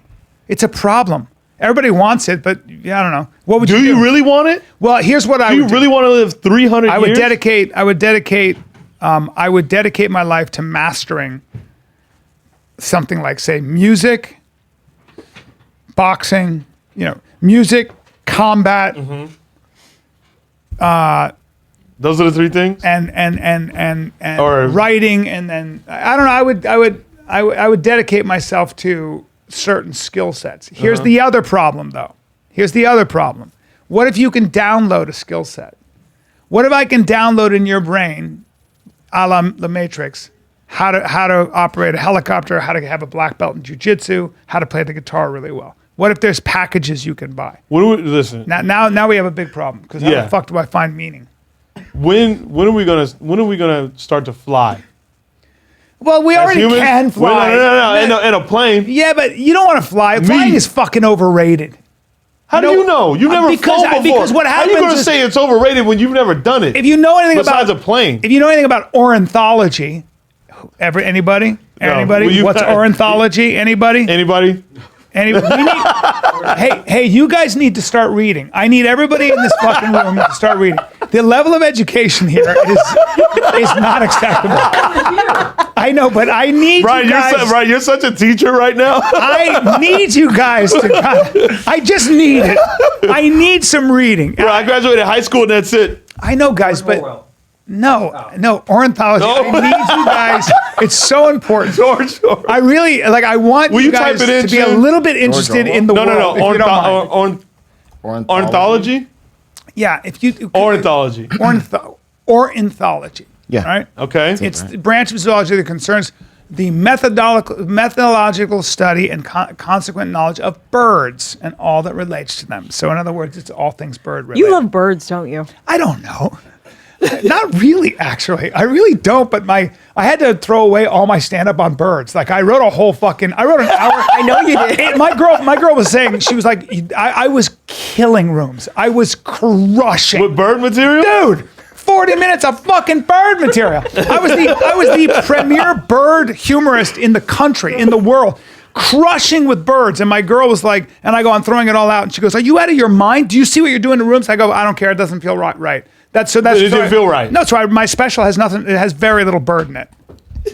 It's a problem. Everybody wants it, but yeah, I don't know. What would Do you you really want it? Well, here's what I Do you would really want to live 300 I years? would dedicate my life to mastering something like, say, music, boxing, music, combat, Those are the 3 things? and Or- writing, and then I don't know. I would dedicate myself to certain skill sets. Here's the other problem, though. Here's the other problem. What if you can download a skill set? What if I can download in your brain, a la The Matrix, how to operate a helicopter, how to have a black belt in jiu-jitsu, how to play the guitar really well? What if there's packages you can buy? Listen, Now we have a big problem, because how Yeah. the fuck do I find meaning? when are we gonna start to fly? Well, we already Humans? can fly. No, in a plane. Yeah, but you don't want to fly. Flying is fucking overrated. How do you know? You've never because- flown before. because what How are you happens going to is- say it's overrated when you've never done it? If you know anything besides about a plane. if you know anything about ornithology, anybody? Well, you- What's ornithology? Anybody? Anybody? Hey, you guys need to start reading. I need everybody in this fucking room to start reading. The level of education here is not acceptable. I know, but I need Brian, you guys. you're such a teacher right now. I need you guys to. I just need it. I need some reading. Bro, I graduated high school and that's it. I know, guys, but no, ornithology. No. I need you guys. It's so important. George. I really like. I want Will you you guys type it in, to be a Jim? little bit interested in the No, world. no, if you don't mind. ornithology? Yeah, if you Ornithology. ornithology. Yeah. Right. Okay. It's the branch of zoology that concerns the methodological study and consequent knowledge of birds and all that relates to them. So, in other words, it's all things bird related. You love birds, don't you? I don't know. Not really, actually. I really don't. But I had to throw away all my stand up on birds. Like I wrote an hour. I know you did. My girl was saying, she was like, I was killing rooms. I was crushing. With bird material? Dude, 40 minutes of fucking bird material. I was the premier bird humorist in the country, in the world, crushing with birds. And my girl was like, and I go, I'm throwing it all out. And she goes, are you out of your mind? Do you see what you're doing in rooms? I go, I don't care. It doesn't feel right. It didn't feel right. No, so my special has nothing. It has very little bird in it.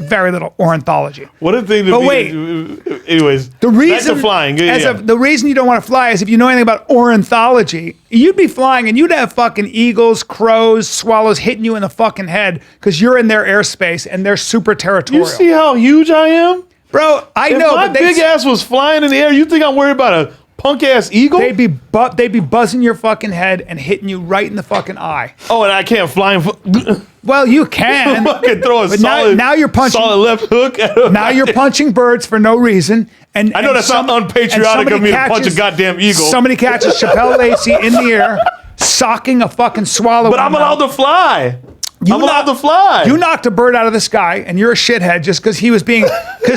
Very little ornithology. What a thing to But be. wait. Anyways, The reason back to flying. Yeah. the reason you don't want to fly is if you know anything about ornithology, you'd be flying and you'd have fucking eagles, crows, swallows hitting you in the fucking head because you're in their airspace and they're super territorial. You see how huge I am? Bro, I If know. my but big ass was flying in the air, you think I'm worried about a punk ass eagle? they'd be buzzing your fucking head and hitting you right in the fucking eye. Oh, and I can't fly and Well, you can. fucking throw a But solid, now you're punching. solid left hook. Now you're punching birds for no reason. And I know that's not unpatriotic of me to punch a goddamn eagle. Somebody catches Chappelle Lacey in the air, socking a fucking swallow. But I'm allowed to fly. I'm allowed to fly. You knocked a bird out of the sky, and you're a shithead just because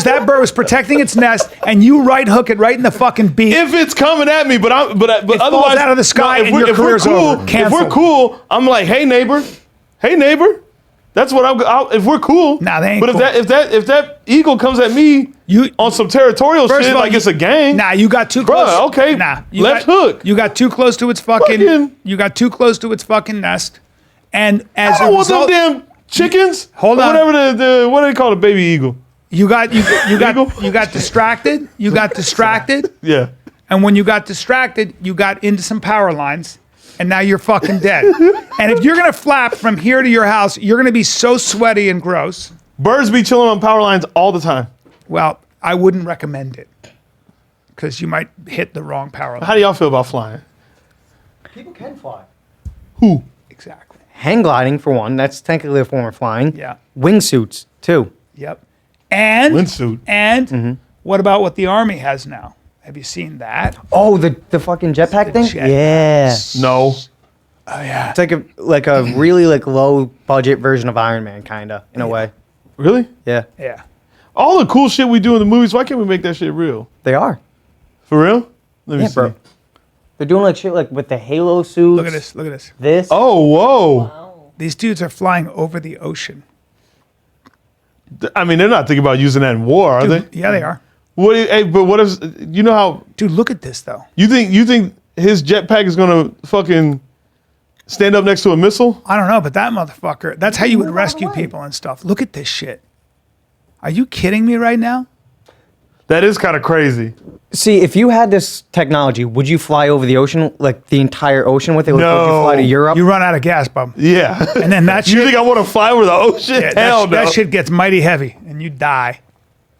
that bird was protecting its nest, and you right hook it right in the fucking beak. If it's coming at me, but falls otherwise out of the sky if and your if we're career's cool, over. if Canceled. we're cool, I'm like, hey neighbor. That's what if we're cool. Nah, they ain't But cool. if that eagle comes at me on some territorial First shit, of all, like it's a gang. Nah, you got too Bruh, close. okay, Nah, left hook. You got too close to its Fucking- You got too close to its fucking nest, and as I a don't want them result, damn chickens. Hold or on. Whatever the what do they call a baby eagle? you got Eagle? you got distracted. You got distracted. Yeah. And when you got distracted, you got into some power lines, and now you're fucking dead. And if you're gonna flap from here to your house, you're gonna be so sweaty and gross. Birds be chilling on power lines all the time. Well, I wouldn't recommend it because you might hit the wrong power line. How do y'all feel about flying? People can fly. Who? Exactly. Hang gliding, for one. That's technically a form of flying. Yeah. Wingsuits, too. Yep. And Windsuit. And what about what the Army has now? Have you seen that? Oh, the fucking jetpack thing? jet- Yeah. No. Oh yeah. It's like a really low budget version of Iron Man, kind of, in a way. Really? Yeah. Yeah. All the cool shit we do in the movies, why can't we make that shit real? They are. For real? Let me Yeah, see. bro. They're doing like shit like with the Halo suits. Look at this. Look at this. This. Oh, whoa. These dudes are flying over the ocean. I mean, they're not thinking about using that in war, are they? Yeah, they are. But what if you know how Dude, look at this though. you think his jetpack is gonna fucking stand up next to a missile? I don't know, but that motherfucker, that's how you would rescue people and stuff. Look at this shit. Are you kidding me right now? That is kind of crazy. See, if you had this technology, would you fly over the ocean, like the entire ocean with it? Like, would you fly to No. Europe? You run out of gas, bub. Yeah. And then that You shit, think I want to fly over the ocean? yeah, Hell that no. shit gets mighty heavy and you die.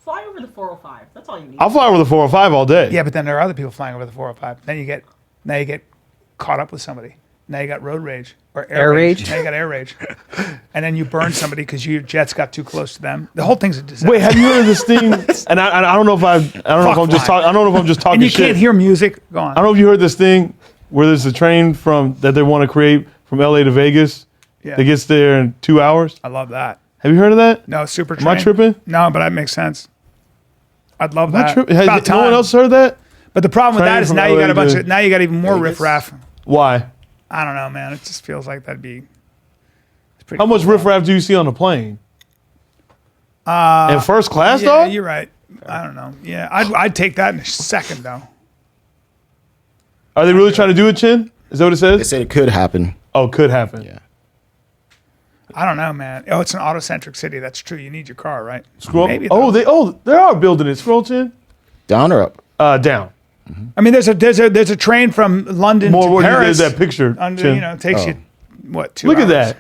Fly over the 405. That's all you need. I'll fly over the 405 all day. Yeah, but then there are other people flying over the 405. Then you get caught up with somebody. Now you got road rage or air, Air rage? Now you got air rage. And then you burn somebody because your jets got too close to them. The whole thing's a disaster. Wait, have you heard of this thing? And I don't know if I don't know if I'm just flying. talking. I don't know if I'm just talking and you shit. can't hear music. Go on. I don't know if you heard this thing where there's a train that they want to create from LA to Vegas Yeah. that gets there in 2 hours. I love that. Have you heard of that? No, super Am I train. tripping? No, but that makes sense. I'd love Am I that. tripping? About Has no one time. else heard that? But the problem with Train that is from now you got LA a bunch to of now you got even more Vegas? riffraff. Why? I don't know, man. It just feels like that'd be. It's pretty How much cool. riffraff do you see on the plane? In first class, Yeah, dog? you're right. I don't know. Yeah, I'd take that in a second though. Are they really trying to do it, Chin? Is that what it They says? said it could happen. Oh, could happen. Yeah. I don't know, man. Oh, it's an auto-centric city. That's true. You need your car, right? Scroll. Maybe, Oh, though. they are building it. Scroll chin. Down or up? Down. I mean, there's a train from London More to what you did Paris. that picture. Under, Chin. you know, it takes you what 2 Look hours. at that.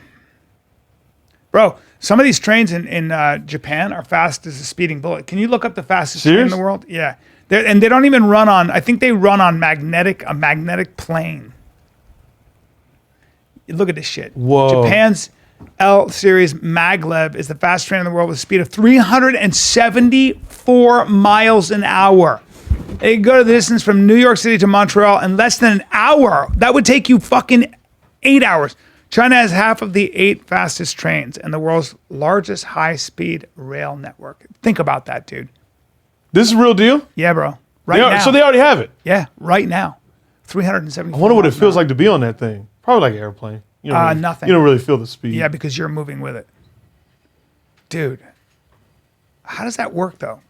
Bro. Some of these trains in Japan are fast as a speeding bullet. Can you look up the fastest train in Serious? the world? Yeah, and they don't even run on. I think they run on a magnetic plane. Look at this shit. Whoa. Japan's L series maglev is the fastest train in the world with a speed of 374 miles an hour. It can go to the distance from New York City to Montreal in less than an hour. That would take you fucking 8 hours. China has half of the 8 fastest trains and the world's largest high-speed rail network. Think about that, dude. This is real deal. Yeah, bro. Right They are- now. So they already have it. Yeah, right now. 370. I wonder what it feels like to be on that thing. Probably like an airplane. You don't really, Nothing. You don't really feel the speed. Yeah, because you're moving with it. Dude, how does that work, though?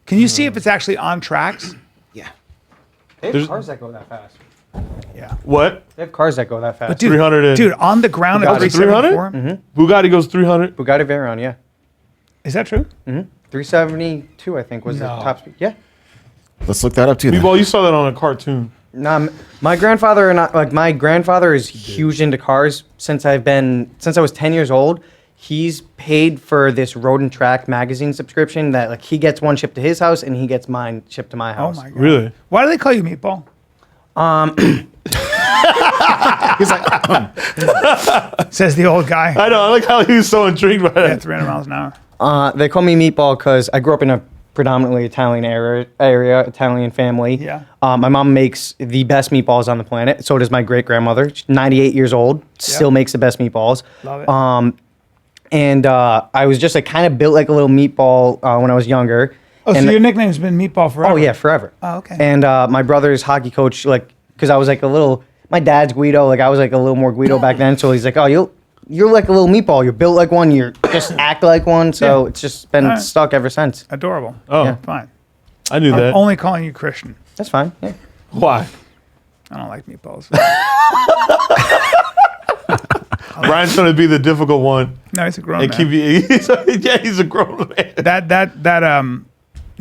Can you see if it's actually on tracks? Yeah. They have There's- cars that go that fast. Yeah. What? They have cars that go that fast. But dude, 300 and- dude, on the ground at Bugatti 374? 300? Bugatti goes 300. Bugatti Veyron, yeah. Is that true? 372, I think, was the No. top speed. Yeah. Let's look that up too. then. Well, you saw that on a cartoon. Nah, my grandfather and I, like my grandfather is huge into cars since I was 10 years old. He's paid for this Road and Track magazine subscription that like he gets one shipped to his house and he gets mine shipped to my Oh house. my god. Really? Why do they call you Meatball? He's like, Says the old guy. I know. I like how he was so intrigued by At that. 300 miles an hour. They call me Meatball because I grew up in a predominantly Italian area, Italian family. Yeah. My mom makes the best meatballs on the planet. So does my great grandmother. She's 98 years old, still makes the best meatballs. Love it. And I was just like kind of built like a little meatball when I was younger. Oh, and so your nickname's been Meatball forever? Oh yeah, forever. Oh, okay. And my brother's hockey coach, like, because I was like a little, my dad's Guido, like I was like a little more Guido back then. So he's like, oh, you're like a little meatball. You're built like one. You just act like one. So Yeah. it's just been Alright. stuck ever since. Adorable. Oh, Yeah. Fine. I knew I'm that. only calling you Christian. That's fine. Yeah. Why? I don't like meatballs. Brian's trying to be the difficult one No, he's a grown and man. keep you. Yeah, he's a grown man. That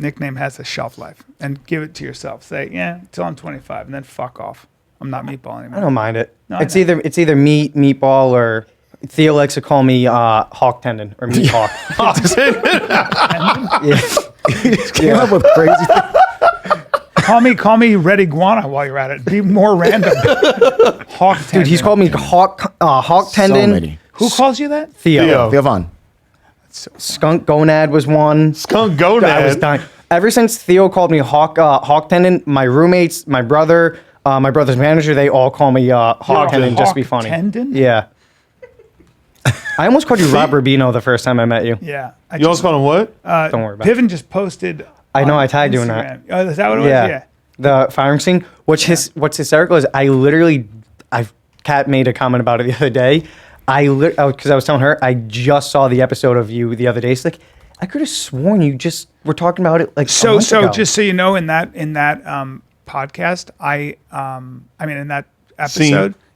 nickname has a shelf life. And give it to yourself. Say, yeah, till I'm 25, and then fuck off. I'm not Meatball anymore. I don't mind it. No, I it's know. either meat, meatball, or Theo likes to call me hawk tendon or meat hawk. came up with crazy. Call me Red Iguana while you're at it. Be more random. Hawk Dude, he's tendon. called me hawk tendon. So many. Who calls you that? Theo. Theo. Theo Von. Skunk gonad was one. Skunk I was gonad. dying. Ever since Theo called me hawk tendon, my roommates, my brother, my brother's manager, they all call me hawk tendon just to be Hawk funny. tendon? Yeah. I almost called you Rob Rubino the first time I met you. Yeah. You almost call him what? Don't worry about it. Piven just posted. I know, on I tagged you in that. Instagram. Oh, is that what it was? Yeah. The firing scene. What's hysterical is Kat made a comment about it the other day. Because I was telling her I just saw the episode of you the other day. She's like, I could have sworn you just were talking about it like a So month ago. just so you know, in that podcast,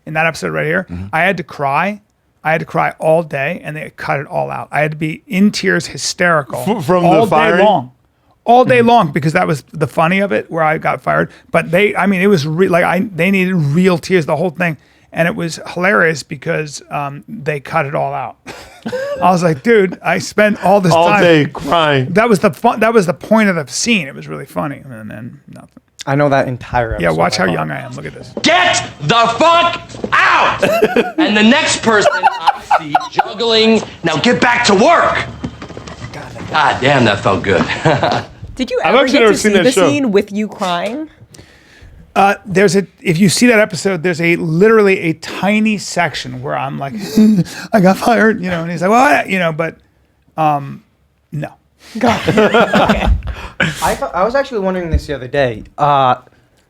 in that episode, right here, I had to cry. I had to cry all day, and they cut it all out. I had to be in tears, hysterical From all the firing? day long. All day long, because that was the funny of it, where I got fired. But it was they needed real tears, the whole thing, and it was hilarious because they cut it all out. I was like, dude, I spent all this All time. day crying. That was the fun. That was the point of the scene. It was really funny, and then nothing. I know that entire episode. Yeah, watch how by young heart. I am. Look at this. Get the fuck out! And the next person I see juggling, now get back to work! God damn, that felt good. Did you I've ever actually get never to seen see that the show. scene with you crying? If you see that episode, there's literally a tiny section where I'm like, I got fired, and he's like, well, but no. I was actually wondering this the other day.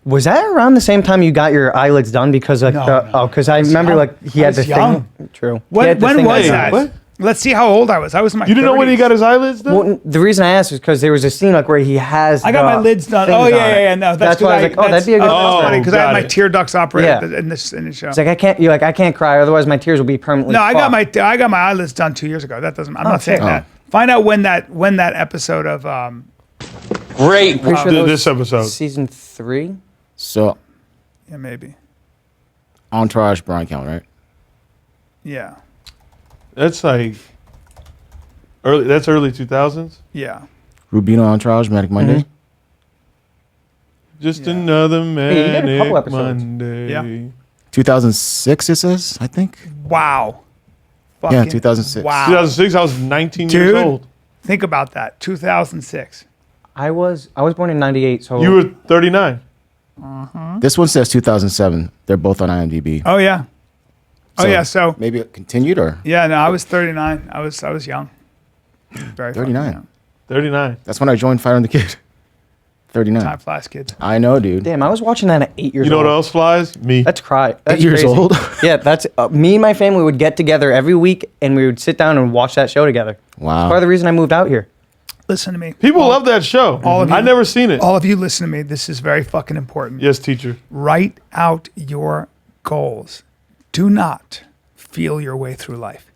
Was that around the same time you got your eyelids done? Because like No. because I remember young. like he I had was the young. thing. True. He When had the thing was done. that? What? Let's see how old I was. I was in my You didn't know when he 30s. got his eyelids done? Well, the reason I asked is because there was a scene like where he has. I got my lids done. things Oh on yeah, it. yeah. No, That's why I was like, oh, that'd be a good. That's funny because I had got my it. tear ducts operated Yeah. in this show. It's like I can't cry, otherwise my tears will be permanently. No, I fucked. got my eyelids done 2 years ago. That doesn't. I'm not saying shit. that. Find out when that episode of Great. Pretty sure that was This episode. season 3. So yeah, maybe, Entourage, Brian Callen, right? yeah, That's like early. That's early 2000s. yeah. Rubino Entourage, Manic Monday. Just Yeah. another you did a couple manic episodes. Monday. Yeah. 2006, it says, I think. Wow. Yeah, Fucking 2006. Wow. 2006. I was 19 Dude. years old. Think about that. 2006. I was born in '98, so You were 39. This one says 2007. They're both on IMDb. Oh yeah. Oh So yeah. So maybe it continued or yeah. No, I was 39. I was young. Very fucking 39. young. 39. That's when I joined Fire and the Kid. 39. Time flies, kids. I know, dude. damn, I was watching that at 8 years You know old. what else flies? Me. That's cry. That's 8 years crazy. old? Yeah, that's me and my family would get together every week and we would sit down and watch that show together. Wow. Part of the reason I moved out here. Listen to me. People love that show. of you- I never seen it. All of you listen to me. This is very fucking important. Yes, teacher. Write out your goals. Do not feel your way through life.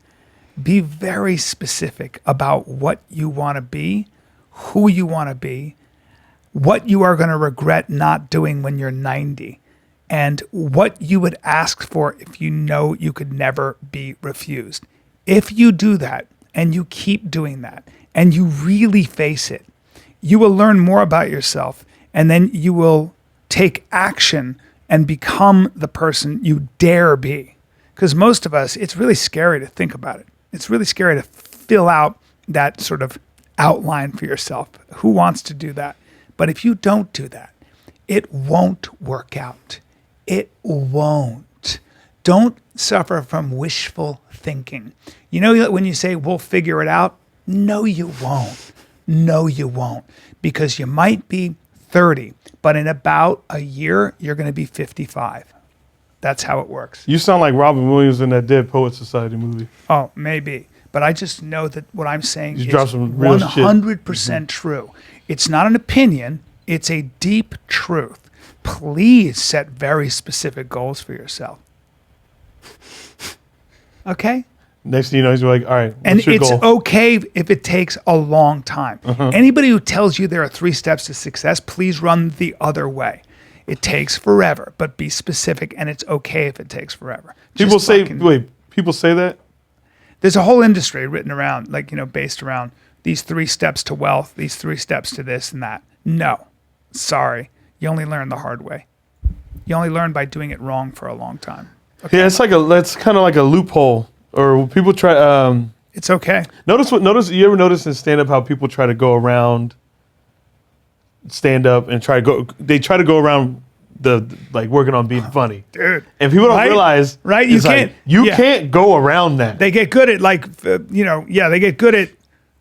Be very specific about what you want to be, who you want to be, what you are going to regret not doing when you're 90, and what you would ask for if you know you could never be refused. If you do that and you keep doing that and you really face it, you will learn more about yourself, and then you will take action and become the person you dare be. Because most of us, it's really scary to think about it. It's really scary to fill out that sort of outline for yourself. Who wants to do that? But if you don't do that, it won't work out. It won't. Don't suffer from wishful thinking. You know, when you say, we'll figure it out, no, you won't. No, you won't. Because you might be 30, but in about a year, you're going to be 55. That's how it works. You sound like Robin Williams in that Dead Poet Society movie. Oh, maybe. But I just know that what I'm saying You is dropped some real shit. 100% true. It's not an opinion. It's a deep truth. Please set very specific goals for yourself. Okay? Next thing you know, he's like, all right, what's And your it's goal? okay if it takes a long time. Anybody who tells you there are 3 steps to success, please run the other way. It takes forever, but be specific, and it's okay if it takes forever. People Just say, fucking- wait, people say that? there's a whole industry written around, like, you know, based around these 3 steps to wealth, these 3 steps to this and that. No, sorry. You only learn the hard way. You only learn by doing it wrong for a long time. Yeah, it's like that's kind of like a loophole. Or people try, It's okay. you ever notice in stand up how people try to go around stand up and they try to go around like working on being funny. Dude. And people don't Right? realize, Right? You it's like, can't- you yeah. can't go around that. They get good at, like, they get good at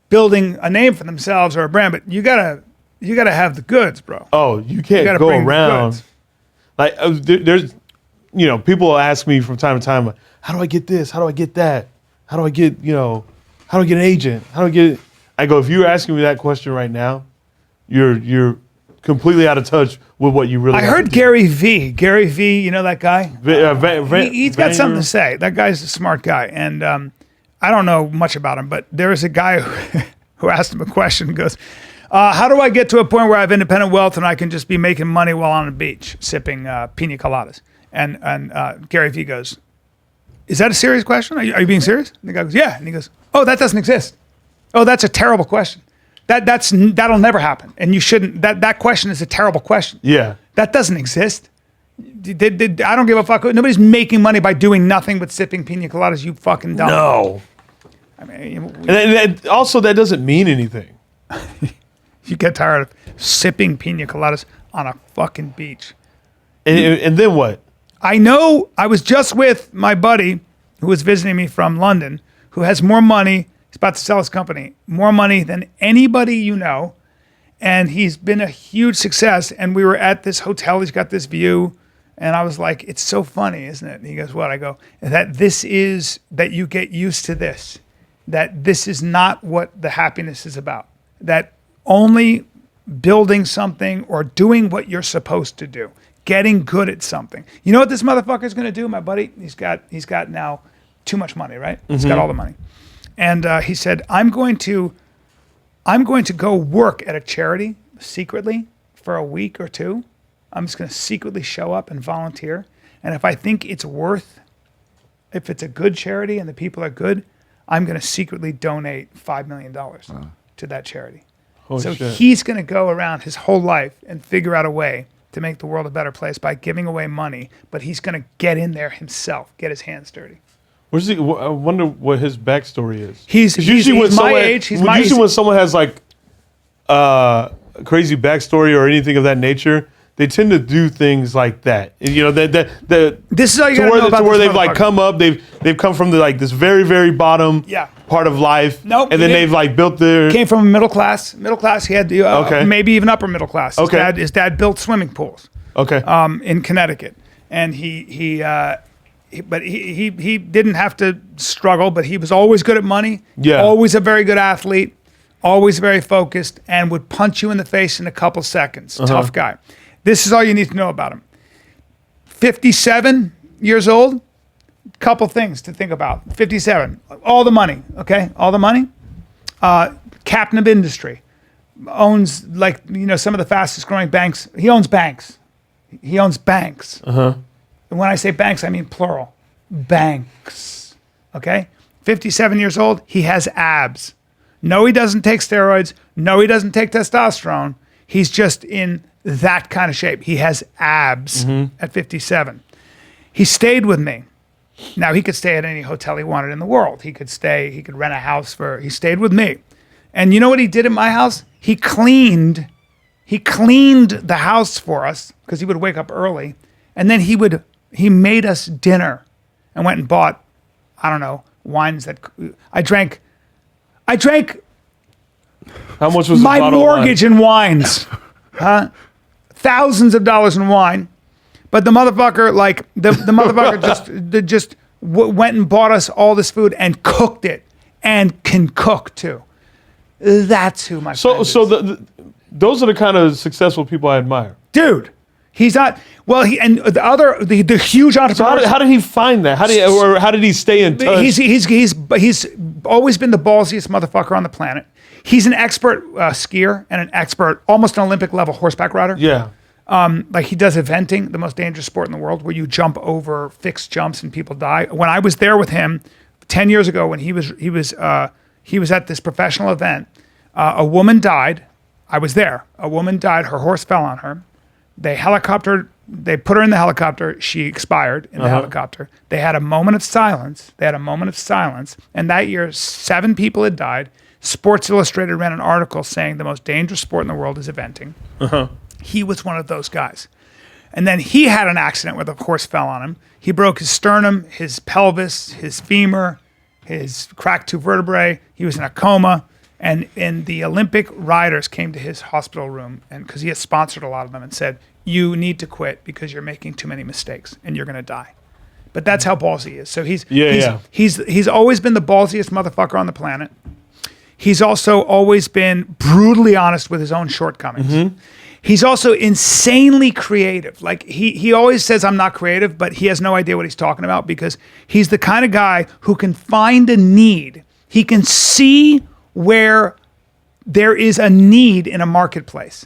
building a name for themselves or a brand, but you gotta have the goods, bro. Oh, you can't gotta go bring the around. goods. Like there's, people ask me from time to time, how do I get this? How do I get that? How do I get, how do I get an agent? How do I get it? I go, if you're asking me that question right now, you're completely out of touch with what you really I have heard to do. Gary V, you know that guy? He's got something to say. say. That guy's a smart guy. And I don't know much about him, but there was a guy who asked him a question, goes, how do I get to a point where I have independent wealth and I can just be making money while on the beach sipping pina coladas? And Gary Vee goes, is that a serious question? Are you being serious? And the guy goes, yeah. And he goes, oh, that doesn't exist. Oh, that's a terrible question. That'll never happen. And you shouldn't, that question is a terrible question. Yeah. That doesn't exist. I don't give a fuck. Nobody's making money by doing nothing but sipping pina coladas, you fucking dumb. No. I mean, And also, that doesn't mean anything. you get tired of sipping pina coladas on a fucking beach. And then what? I know I was just with my buddy who was visiting me from London, who has more money. He's about to sell his company, more money than anybody you know. And he's been a huge success. And we were at this hotel. He's got this view. And I was like, it's so funny, isn't it? And he goes, what? I go, that you get used to this. that this is not what the happiness is about. That only building something or doing what you're supposed to do, getting good at something. You know what this motherfucker's going to do, my buddy? He's got now too much money, right? He's got all the money. And he said, I'm going to go work at a charity secretly for a week or two. I'm just going to secretly show up and volunteer. And if I think it's if it's a good charity and the people are good, I'm going to secretly donate $5 million to that charity. Holy So shit. he's going to go around his whole life and figure out a way to make the world a better place by giving away money, but he's going to get in there himself, get his hands dirty. Where's he? I wonder what his backstory is. 'Cause he's my someone, age. Usually when someone has like a crazy backstory or anything of that nature, they tend to do things like that. And, you know, This is all you to got to where, know about to where this they've like motherfucker. come up, they've come from the like this very very bottom Yeah. part of life. Nope, and he then didn't. they've like built their Came from a middle class. He had Okay. maybe even upper middle class. Okay. His dad built swimming pools okay. in Connecticut, and he didn't have to struggle, but he was always good at money. Yeah. Always a very good athlete, always very focused, and would punch you in the face in a couple seconds. Tough guy. This is all you need to know about him. 57 years old. Couple things to think about. 57. All the money. Okay, all the money. Captain of industry. Owns some of the fastest growing banks. He owns banks. And when I say banks, I mean plural. Banks. Okay? 57 years old. He has abs. No, he doesn't take steroids. No, he doesn't take testosterone. He's just in that kind of shape. He has abs at 57. He stayed with me. Now, he could stay at any hotel he wanted in the world. He could rent a house he stayed with me. And you know what he did at my house? He cleaned the house for us because he would wake up early. And then he made us dinner and went and bought, I don't know, wines that I drank How much was my the bottle of wine? mortgage in wines. Thousands of dollars in wine. But the motherfucker, just went and bought us all this food and cooked it and can cook too. That's who my friend is. Those are the kind of successful people I admire. Dude, he's not, the huge entrepreneur. So how did he find that? How did he stay in touch? He's always been the ballsiest motherfucker on the planet. He's an expert skier and almost an Olympic level horseback rider. Yeah. He does eventing, the most dangerous sport in the world, where you jump over fixed jumps and people die. When I was there with him 10 years ago, when he was at this professional event, a woman died. I was there. A woman died. Her horse fell on her. They put her in the helicopter. She expired in the helicopter. They had a moment of silence. And that year, 7 people had died. Sports Illustrated ran an article saying the most dangerous sport in the world is eventing. He was one of those guys. And then he had an accident where the horse fell on him. He broke his sternum, his pelvis, his femur, his cracked 2 vertebrae. He was in a coma. And the Olympic riders came to his hospital room, and because he has sponsored a lot of them, and said, "You need to quit because you're making too many mistakes and you're going to die." But that's how ballsy he is. So he's always been the ballsiest motherfucker on the planet. He's also always been brutally honest with his own shortcomings. He's also insanely creative. Like he always says, "I'm not creative," but he has no idea what he's talking about because he's the kind of guy who can find a need. He can see where there is a need in a marketplace.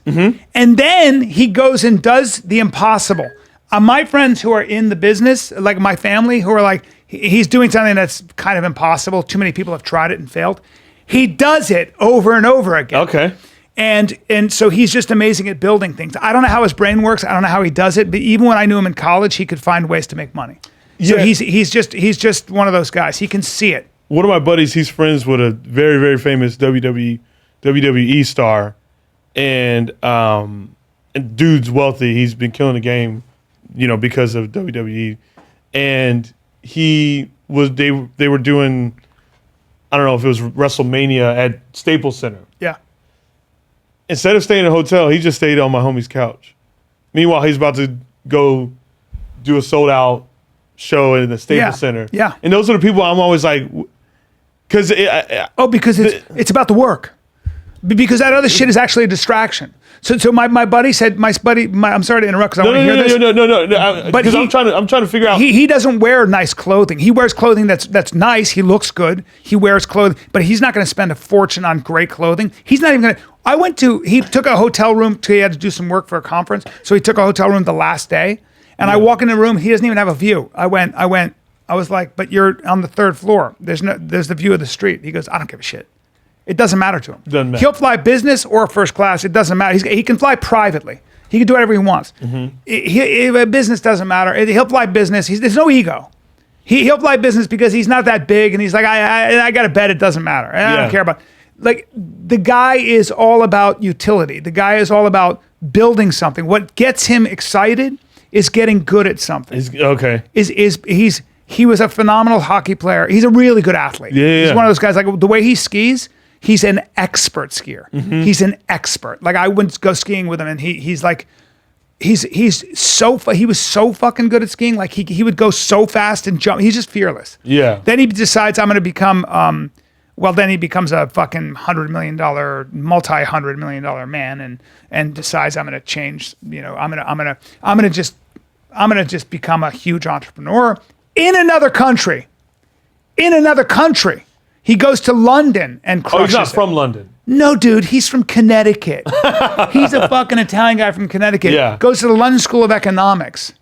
And then he goes and does the impossible. My friends who are in the business, like my family, who are like, he's doing something that's kind of impossible. Too many people have tried it and failed. He does it over and over again. Okay. And so he's just amazing at building things. I don't know how his brain works. I don't know how he does it. But even when I knew him in college, he could find ways to make money. So Yeah. he's just one of those guys. He can see it. One of my buddies, he's friends with a very, very famous WWE star, and dude's wealthy. He's been killing the game, because of WWE. And they were doing, I don't know if it was WrestleMania at Staples Center. Yeah. Instead of staying in a hotel, he just stayed on my homie's couch. Meanwhile, he's about to go do a sold out show in the Staples Center. Yeah. And those are the people I'm always like, Because Because it's about the work. Because that other shit is actually a distraction. So my buddy said, I'm sorry to interrupt because I want to hear this. no. But Because I'm trying to figure out. He doesn't wear nice clothing. He wears clothing that's nice. He looks good. He wears clothing, but he's not going to spend a fortune on great clothing. He's not even going to. He took a hotel room. He had to do some work for a conference, so he took a hotel room the last day. And I walk in the room. He doesn't even have a view. I was like, but you're on the third floor. There's the view of the street. He goes, I don't give a shit. It doesn't matter to him. Doesn't matter. He'll fly business or first class. It doesn't matter. He can fly privately. He can do whatever he wants. Business doesn't matter. He'll fly business. There's no ego. He'll fly business because he's not that big, and he's like, I got to bet it doesn't matter. I don't care about. Like, the guy is all about utility. The guy is all about building something. What gets him excited is getting good at something. Okay. He was a phenomenal hockey player. He's a really good athlete. Yeah. He's one of those guys, like the way he skis, he's an expert skier. He's an expert. Like, I wouldn't go skiing with him, and he was so fucking good at skiing. Like, he would go so fast and jump. He's just fearless. Yeah. Then he decides, I'm going to become then he becomes a fucking multi-$100 million man, and decides, I'm going to change. I'm going to just become a huge entrepreneur in another country. He goes to London and crushes He's not it. from London. No, dude, he's from Connecticut. He's a fucking Italian guy from Connecticut. Yeah. Goes to the London School of Economics.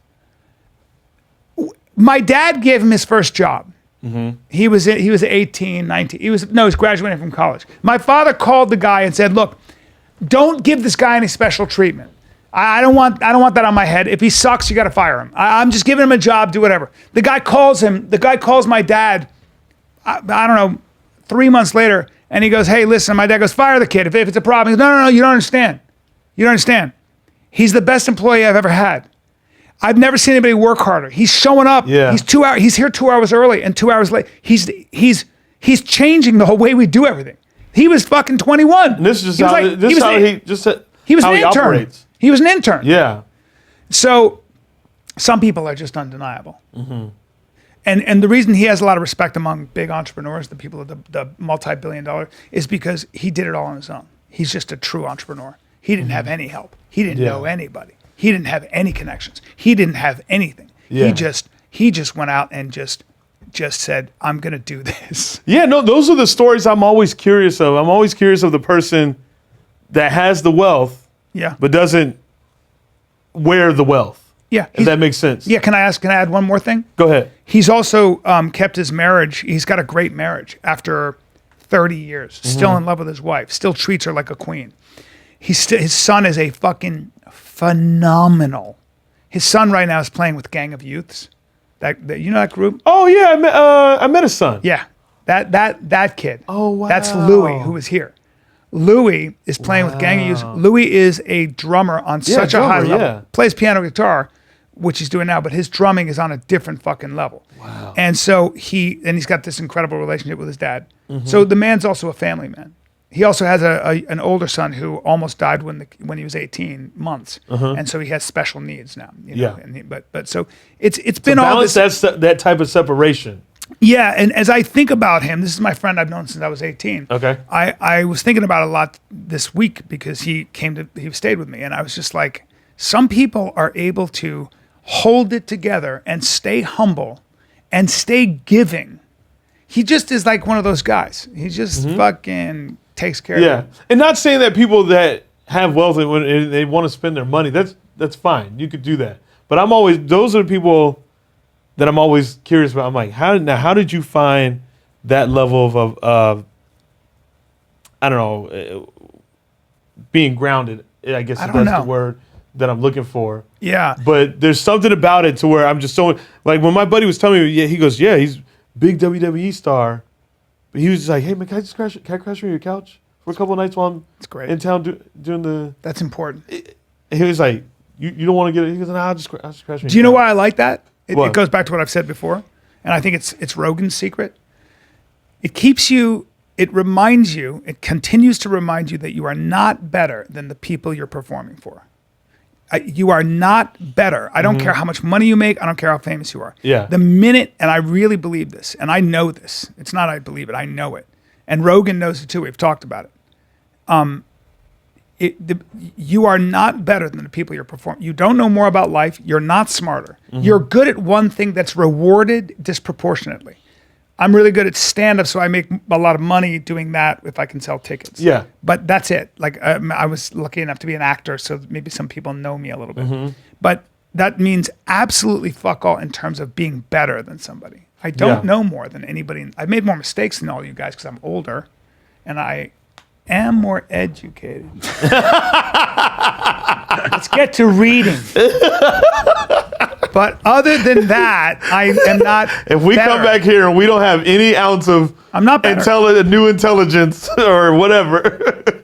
My dad gave him his first job. He was 18, 19. He was graduating from college. My father called the guy and said, "Look, don't give this guy any special treatment. I don't want that on my head. If he sucks, you got to fire him. I'm just giving him a job, do whatever." The guy calls my dad, I don't know, 3 months later, and he goes, "Hey, listen," my dad goes, "Fire the kid. If it's a problem." He goes, No, you don't understand. You don't understand. He's the best employee I've ever had. I've never seen anybody work harder. He's showing up. Yeah. He's here 2 hours early and 2 hours late. He's changing the whole way we do everything. He was fucking 21. And this is He was how like- this he was how an- he just he was how an he intern. operates. He was an intern. Yeah. So some people are just undeniable. And the reason he has a lot of respect among big entrepreneurs, the people at the multi-billion dollar, is because he did it all on his own. He's just a true entrepreneur. He didn't have any help. He didn't know anybody. He didn't have any connections. He didn't have anything. Yeah. He just went out and just said, "I'm going to do this." Yeah, no, those are the stories I'm always curious of. I'm always curious of the person that has the wealth Yeah. but doesn't wear the wealth. Yeah. If that makes sense. Yeah. Can I add one more thing? Go ahead. He's also kept his marriage. He's got a great marriage after 30 years. Still in love with his wife. Still treats her like a queen. His son is a fucking phenomenal. His son right now is playing with Gang of Youths. That you know that group? Oh yeah, I met his son. Yeah. That kid. Oh, wow. That's Louis, who is here. Louis is playing with Gang of Youths. Louis is a drummer on such a high drummer, level. yeah. Plays piano guitar, which he's doing now, but his drumming is on a different fucking level. Wow. And so he's got this incredible relationship with his dad. So the man's also a family man. He also has an older son who almost died when he was 18 months, and so he has special needs now. Yeah. But so it's been all Balance this. that type of separation. Yeah, and as I think about him, this is my friend I've known since I was 18. Okay. I was thinking about it a lot this week because he stayed with me, and I was just like, some people are able to hold it together and stay humble and stay giving. He just is like one of those guys. He just fucking takes care of Yeah, it. and not saying that people that have wealth and when they want to spend their money, that's fine. You could do that. But those are the people that I'm always curious about. I'm like, how did you find that level of I don't know, being grounded? I guess I don't that's know. the word that I'm looking for. Yeah. But there's something about it to where I'm just so like when my buddy was telling me, he goes, yeah, he's big WWE star, but he was just like, hey man, can I crash on your couch for a couple of nights while I'm great. in town doing the? That's important. He was like, you don't want to get it. He goes, nah, I'll just crash on your Do you know couch. why I like that? It What? goes back to what I've said before, and I think it's Rogan's secret. It keeps you, it reminds you, it continues to remind you that you are not better than the people you're performing for. You are not better. I don't care how much money you make. I don't care how famous you are. Yeah. The minute, and I really believe this, and I know this. It's not I believe it. I know it. And Rogan knows it too. We've talked about it. You are not better than the people you're performing. You don't know more about life. You're not smarter. You're good at one thing that's rewarded disproportionately. I'm really good at stand-up, so I make a lot of money doing that if I can sell tickets. Yeah. But that's it. Like I was lucky enough to be an actor, so maybe some people know me a little bit. But that means absolutely fuck all in terms of being better than somebody. I don't know more than anybody. I've made more mistakes than all you guys because I'm older, and I am more educated. Let's get to reading. But other than that, I am not. If we better. come back here and we don't have any ounce of I'm not better. new intelligence or whatever,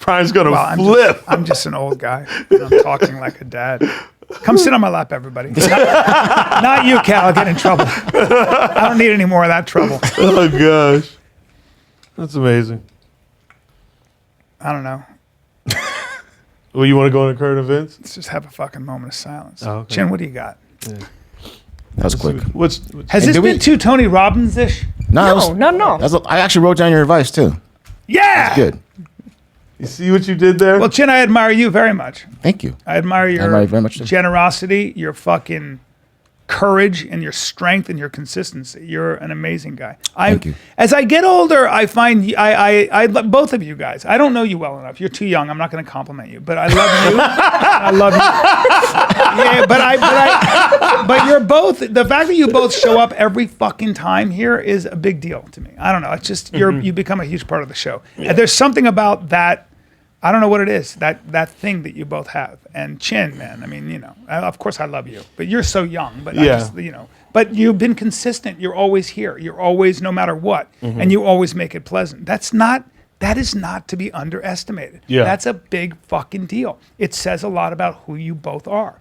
Brian's gonna flip. I'm just an old guy. And I'm talking like a dad. Come sit on my lap, everybody. Not you, Cal. I'll get in trouble. I don't need any more of that trouble. Oh gosh, that's amazing. I don't know. Well, you want to go into current events? Let's just have a fucking moment of silence. Oh, okay. Chin, what do you got? That was quick. What's Has this did been we- too Tony Robbins-ish? No, No. I actually wrote down your advice too. Yeah. Good. you see what you did there? Well, Chin, I admire you very much. Thank you. I admire your admire you very much, too. generosity, your fucking courage, and your strength and your consistency. You're an amazing guy. Thank you. As I get older, I find I both of you guys. I don't know you well enough. You're too young. I'm not going to compliment you, but I love you. I love you. Yeah, but you're both. The fact that you both show up every fucking time here is a big deal to me. I don't know. It's just you become a huge part of the show. And there's something about that. I don't know what it is, that thing that you both have. And Chin, man, I mean, of course I love you, but you're so young. But but you've been consistent. You're always here. You're always, no matter what, and you always make it pleasant. That is not to be underestimated. Yeah. That's a big fucking deal. It says a lot about who you both are.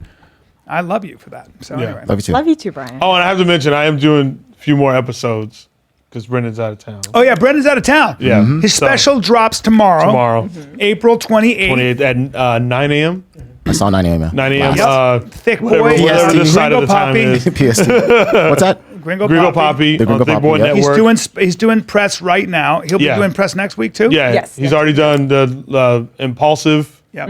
I love you for that. So Yeah. anyway. Love you too. Love you too, Brian. Oh, and I have to mention, I am doing a few more episodes because Brendan's out of town. Oh yeah, Brendan's out of town. Yeah. His So, special drops tomorrow. tomorrow, April 28th. 28th at 9 a.m. I saw 9 a.m. 9 a.m. Yep. Thick boy. whatever this side of Gringo the time Poppy. is. PST. What's that? Gringo Gringo Poppy. Poppy The on Gringo Thick Poppy, Boy yeah. Network. He's doing press right now. He'll be Yeah. doing press next week too. Yeah, Yes, he's yeah. already done the Impulsive. Yeah.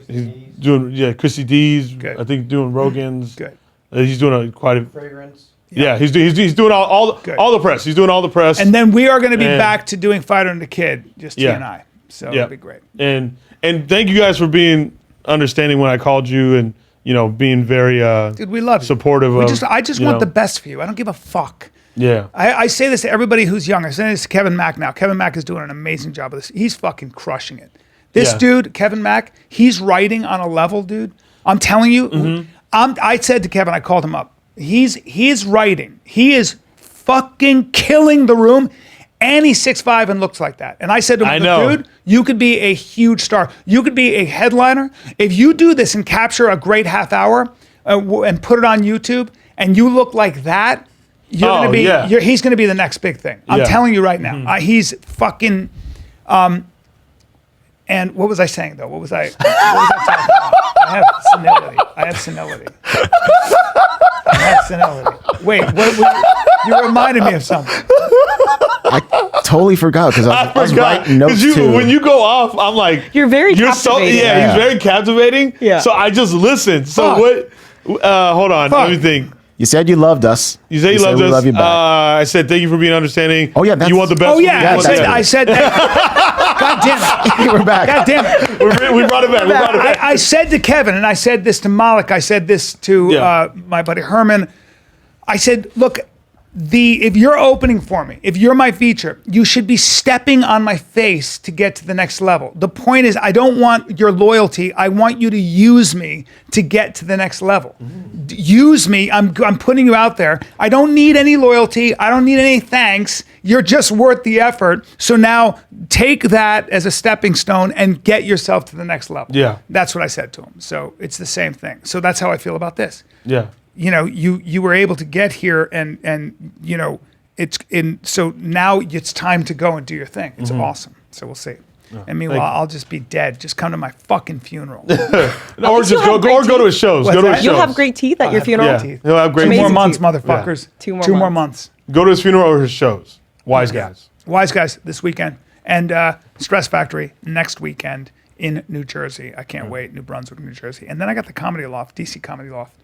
He's doing Chrissy D's. Good. I think doing Rogan's. Good. He's doing quite a. Fragrance. Yeah, he's doing all Good. the press. He's doing all the press. And then we are going to be And- back to doing Fighter and the Kid, just he Yeah. and I. So Yeah. it'll be great. and thank you guys for being understanding when I called you and being very Dude, we love you. supportive of. I just want the best for you. I don't give a fuck. Yeah. I say this to everybody who's young. I say this to Kevin Mack now. Kevin Mack is doing an amazing job of this. He's fucking crushing it. This Yeah. dude, Kevin Mack, he's writing on a level, dude. I'm telling you. Mm-hmm. I said to Kevin, I called him up. He's writing. He is fucking killing the room. And he's 6'5" and looks like that. And I said to him, I know. dude, you could be a huge star. You could be a headliner. If you do this and capture a great half hour and put it on YouTube and you look like that, you're Oh, gonna be. yeah. He's gonna be the next big thing. I'm Yeah. telling you right now. He's fucking. And what was I saying though? What was I talking about? I have senility. Wait, you reminded me of something. I totally forgot because I was forgot. writing notes 'Cause too. when you go off, I'm like, You're very so captivating. yeah, he's very captivating. Yeah. So I just listened. So Fuck. what? Hold on, Fuck. let me think. You said you loved us. You say you said loved we us. love you back. I said thank you for being understanding. Oh, yeah, that's- you want the best. Oh for me. yeah, Yeah, You want that's the it. I best. said that. God damn it. We're back. God damn it. We brought it back. We brought it back. I said to Kevin, and I said this to Malik, I said this to Yeah. my buddy Herman. I said, look, if you're opening for me, if you're my feature, you should be stepping on my face to get to the next level. The point is, I don't want your loyalty. I want you to use me to get to the next level. Use me. I'm putting you out there. I don't need any loyalty. I don't need any thanks. You're just worth the effort. So now take that as a stepping stone and get yourself to the next level. Yeah. That's what I said to him. So it's the same thing. So that's how I feel about this. Yeah. You were able to get here and it's in. So now it's time to go and do your thing. It's awesome. So we'll see. And meanwhile, I'll just be dead. Just come to my fucking funeral. Or least you'll just have go great to his shows. What's Go to that? his You'll shows. have great teeth at your funeral. Yeah, he'll have great. 2 more Amazing months, teeth. motherfuckers. 2 more 2 more months. months. Go to his funeral or his shows. Wise guys. Wise Guys this weekend. And Stress Factory next weekend in New Jersey. I can't wait. New Brunswick, New Jersey. And then I got the Comedy Loft, DC Comedy Loft.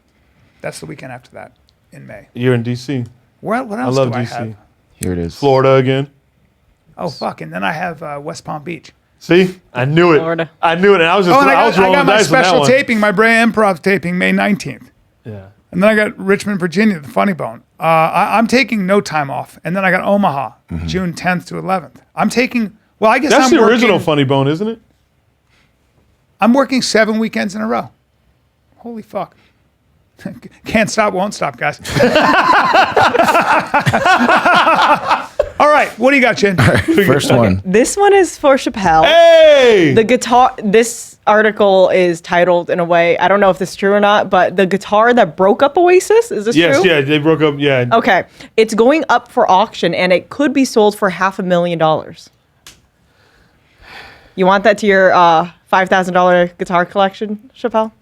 That's the weekend after that in May. You're in DC. What I else love do I DC. have? Here it is. Florida again. Oh, fuck. And then I have West Palm Beach. See, I knew it. Florida. I knew it. And I was just. Oh, and I was I rolling got my dice on that special one. taping, my Brea Improv taping, May 19th. Yeah. And then I got Richmond, Virginia, the Funny Bone. I'm taking no time off. And then I got Omaha, June 10th to 11th. I'm taking, well, I guess That's I'm the working, original Funny Bone, isn't it? I'm working 7 weekends in a row. Holy fuck. Can't stop, won't stop, guys. All right, what do you got, Chin? First one. This one is for Chappelle. Hey. The guitar. This article is titled in a way. I don't know if this is true or not, but the guitar that broke up Oasis. Is this Yes. true? Yeah. They broke up. Yeah. Okay, it's going up for auction, and it could be sold for $500,000. You want that to your $5,000 guitar collection, Chappelle?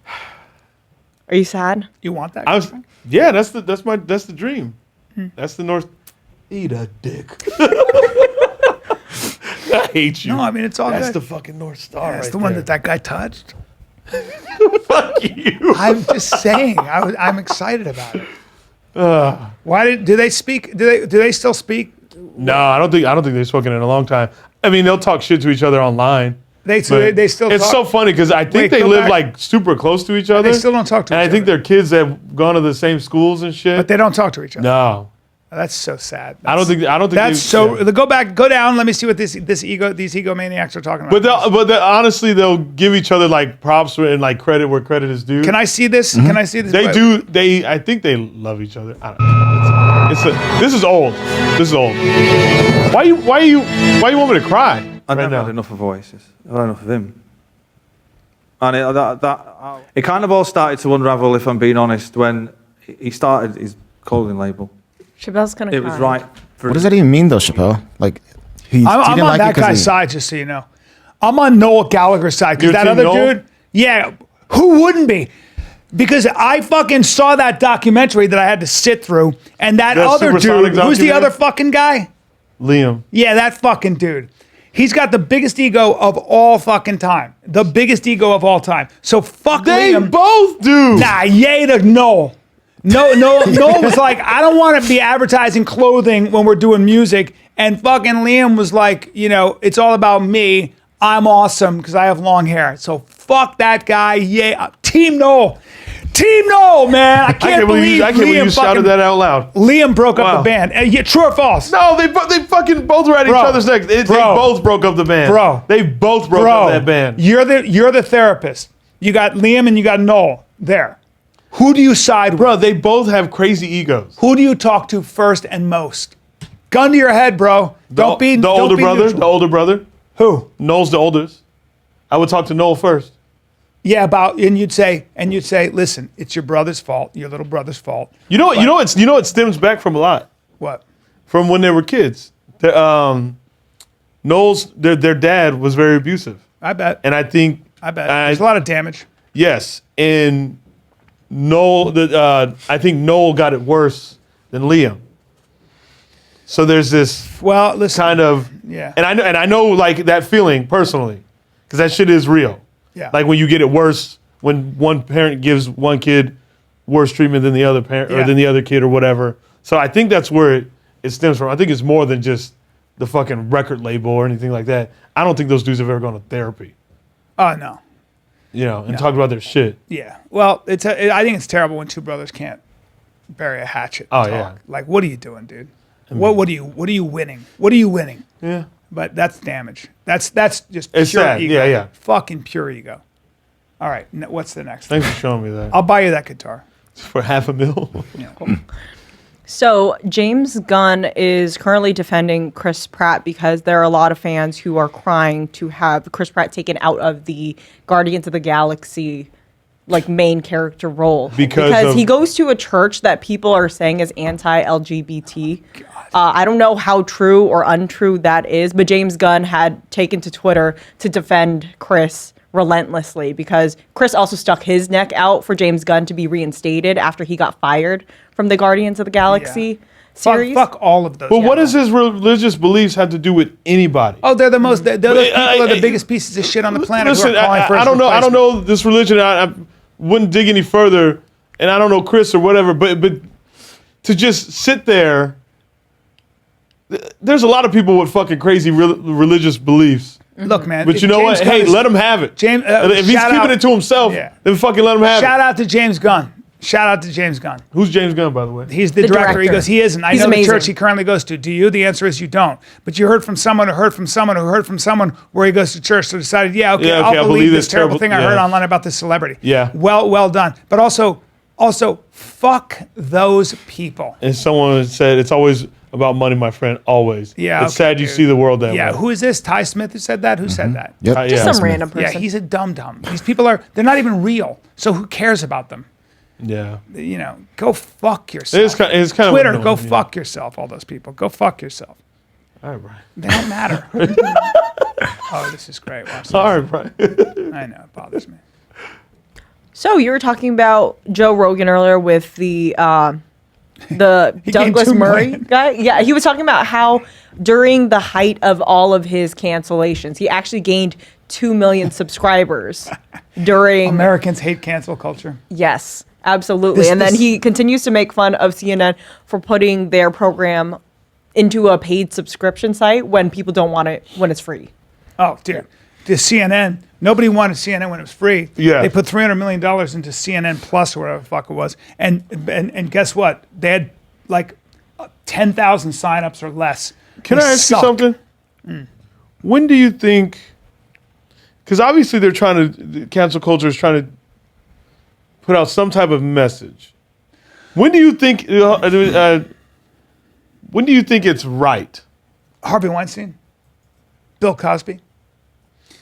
Are you sad? You want that? I was. Yeah. That's the dream. That's the North. Eat a dick. I hate you. No, I mean, it's all That's good. the fucking North Star. That's right the one there. that guy touched. Fuck you. I'm just saying. I'm excited about it. Why do they speak? Do they still speak? No, I don't think they've spoken in a long time. I mean, they'll talk shit to each other online. They but they still. It's talk? so funny because I think Wait, they go live back. like super close to each other. They still don't talk to and each I think other. their kids have gone to the same schools and shit. But they don't talk to each other. No, That's so sad. I don't think. That's That's so. Go back, go down. Let me see what these egomaniacs are talking about. Honestly, they'll give each other like props and like credit where credit is due. Can I see this? Can I see this? They do. I think they love each other. I don't know. This is old. This is old. Why you want me to cry? I right never now? had enough of Oasis. I've had enough of him. And it kind of all started to unravel, if I'm being honest, when he started his clothing label. Chappelle's gonna. It was right. What does that even mean, though, Chappelle? Like, he I'm didn't on like that it 'cause guy's side, just so you know. I'm on Noel Gallagher's side because You're that team other Noel? dude. Yeah, who wouldn't be? Because I fucking saw that documentary that I had to sit through, and that The other Supersonic dude, who's the documentary? other fucking guy? Liam. Yeah, that fucking dude. He's got the biggest ego of all fucking time. The biggest ego of all time. So fuck They Liam. both do. Nah, yay to Noel. Noel was like, I don't want to be advertising clothing when we're doing music. And fucking Liam was like, it's all about me. I'm awesome because I have long hair. So fuck that guy. Yeah. Team Noel. Team Noel, man. I can't believe you shouted that out loud. Liam broke up Wow. the band. Yeah, true or false? No, they fucking both were at each Bro. other's necks. They Bro. both broke up the band. Bro. They both broke up that band. You're the therapist. You got Liam and you got Noel there. Who do you side with? Bro, they both have crazy egos. Who do you talk to first and most? Gun to your head, bro. Don't be the don't older be brother. neutral. The older brother. Who? Noel's the oldest. I would talk to Noel first. Yeah, and you'd say, listen, it's your brother's fault, your little brother's fault. You know what stems back from a lot What? from when they were kids. Noel's their dad was very abusive, I bet. and I think There's a lot of damage. yes, and Noel. I think Noel got it worse than Liam. So there's this Well, listen. kind of Yeah. and I know like that feeling personally because that shit is real. Yeah. Like when you get it worse when one parent gives one kid worse treatment than the other parent Yeah. or than the other kid or whatever. So I think that's where it stems from. I think it's more than just the fucking record label or anything like that. I don't think those dudes have ever gone to therapy, Oh no. and talked about their shit. Yeah. Well, I think it's terrible when two brothers can't bury a hatchet. And Oh, talk. yeah. Like, what are you doing, dude? What are you winning? What are you winning? Yeah. But that's damage. That's just It's pure sad. ego. Yeah, yeah. Fucking pure ego. All right. What's the next? Thanks for showing me that. I'll buy you that guitar. For $500,000. So James Gunn is currently defending Chris Pratt because there are a lot of fans who are crying to have Chris Pratt taken out of the Guardians of the Galaxy like main character role Because he goes to a church that people are saying is anti-LGBT. I don't know how true or untrue that is, but James Gunn had taken to Twitter to defend Chris relentlessly because Chris also stuck his neck out for James Gunn to be reinstated after he got fired from the Guardians of the Galaxy series. Fuck all of those. But what does his religious beliefs have to do with anybody? Oh, they're the most. They're the people are the biggest pieces of shit on the planet. Listen, who are calling for his I don't know. I don't replacement. know this religion. I wouldn't dig any further, and I don't know Chris or whatever. But to just sit there, there's a lot of people with fucking crazy religious beliefs. Look, man. But you know what? Hey, let him have it. James, if he's shout keeping out- it to himself, Yeah. then fucking let him have Shout it. out to James Gunn. Shout out to James Gunn. Who's James Gunn, by the way? He's the The director. He director. goes, he isn't. I He's know amazing. the church he currently goes to. Do you? The answer is you don't. But you heard from someone who heard from someone who heard from someone where he goes to church, so decided, I'll believe this terrible thing I heard online about this celebrity. Yeah. Well done. But also, fuck those people. And someone said it's always about money, my friend. Always. Yeah, It's okay, sad you dude. see the world that Yeah, way. who is this? Ty Smith who said that? Who said that? Yep. Yeah. Just Smith. some random Yeah, person. he's a dum-dum. These people they're not even real. So who cares about them? Yeah. You know, go fuck yourself. It's kind Twitter, of go annoying, yeah. fuck yourself, all those people. Go fuck yourself. All right, Brian. They don't matter. Oh, this is great. Watch this. All right, Brian. I know, it bothers me. So you were talking about Joe Rogan earlier with the gained Douglas 2 Murray million. guy. Yeah, he was talking about how during the height of all of his cancellations, he actually gained 2 million subscribers during. Americans hate cancel culture. Yes, absolutely. This- And then this- he continues to make fun of CNN for putting their program into a paid subscription site when people don't want it when it's free. Oh, dude. The CNN, nobody wanted CNN when it was free. Yeah. They put $300 million into CNN Plus or whatever the fuck it was. And guess what? They had like 10,000 signups or less. Can They I ask suck. you something? When do you think? Because obviously they're trying to. The cancel culture is trying to put out some type of message. When do you think? When do you think it's right? Harvey Weinstein, Bill Cosby.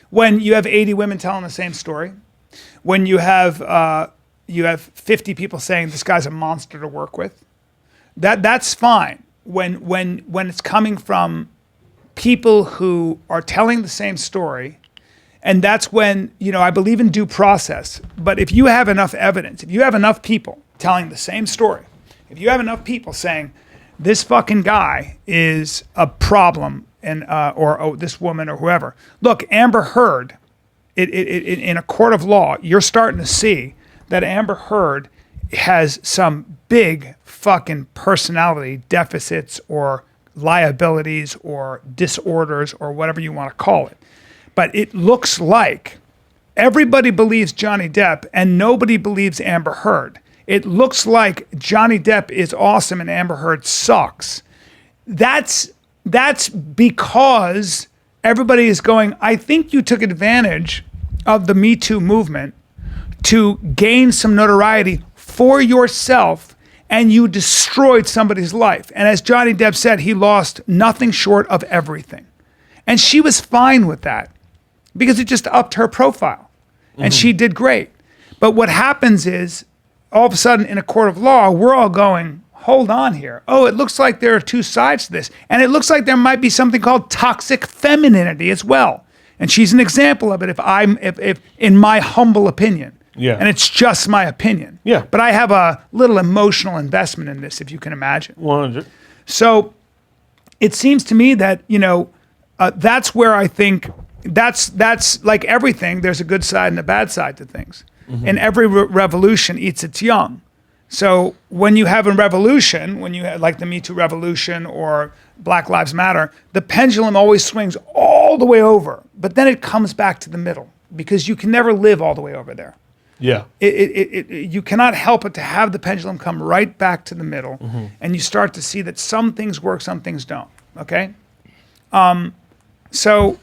When you have 80 women telling the same story, when you have 50 people saying this guy's a monster to work with, that's fine. When it's coming from people who are telling the same story, and that's when, I believe in due process. But if you have enough evidence, if you have enough people telling the same story, if you have enough people saying this fucking guy is a problem, and or this woman or whoever. Look, Amber Heard, in a court of law, you're starting to see that Amber Heard has some big fucking personality deficits or liabilities or disorders or whatever you want to call it. But it looks like everybody believes Johnny Depp and nobody believes Amber Heard. It looks like Johnny Depp is awesome and Amber Heard sucks. That's because everybody is going, I think you took advantage of the Me Too movement to gain some notoriety for yourself and you destroyed somebody's life. And as Johnny Depp said, he lost nothing short of everything. And she was fine with that because it just upped her profile. And she did great. But what happens is, all of a sudden in a court of law, we're all going, hold on here. Oh, it looks like there are two sides to this. And it looks like there might be something called toxic femininity as well. And she's an example of it if in my humble opinion. Yeah. And it's just my opinion. Yeah. But I have a little emotional investment in this, if you can imagine. 100. So it seems to me that, that's where I think that's like everything. There's a good side and a bad side to things. And every revolution eats its young. So when you have a revolution, when you have like the Me Too revolution or Black Lives Matter, the pendulum always swings all the way over, but then it comes back to the middle because you can never live all the way over there. Yeah. You cannot help but to have the pendulum come right back to the middle, and you start to see that some things work, some things don't. Okay, so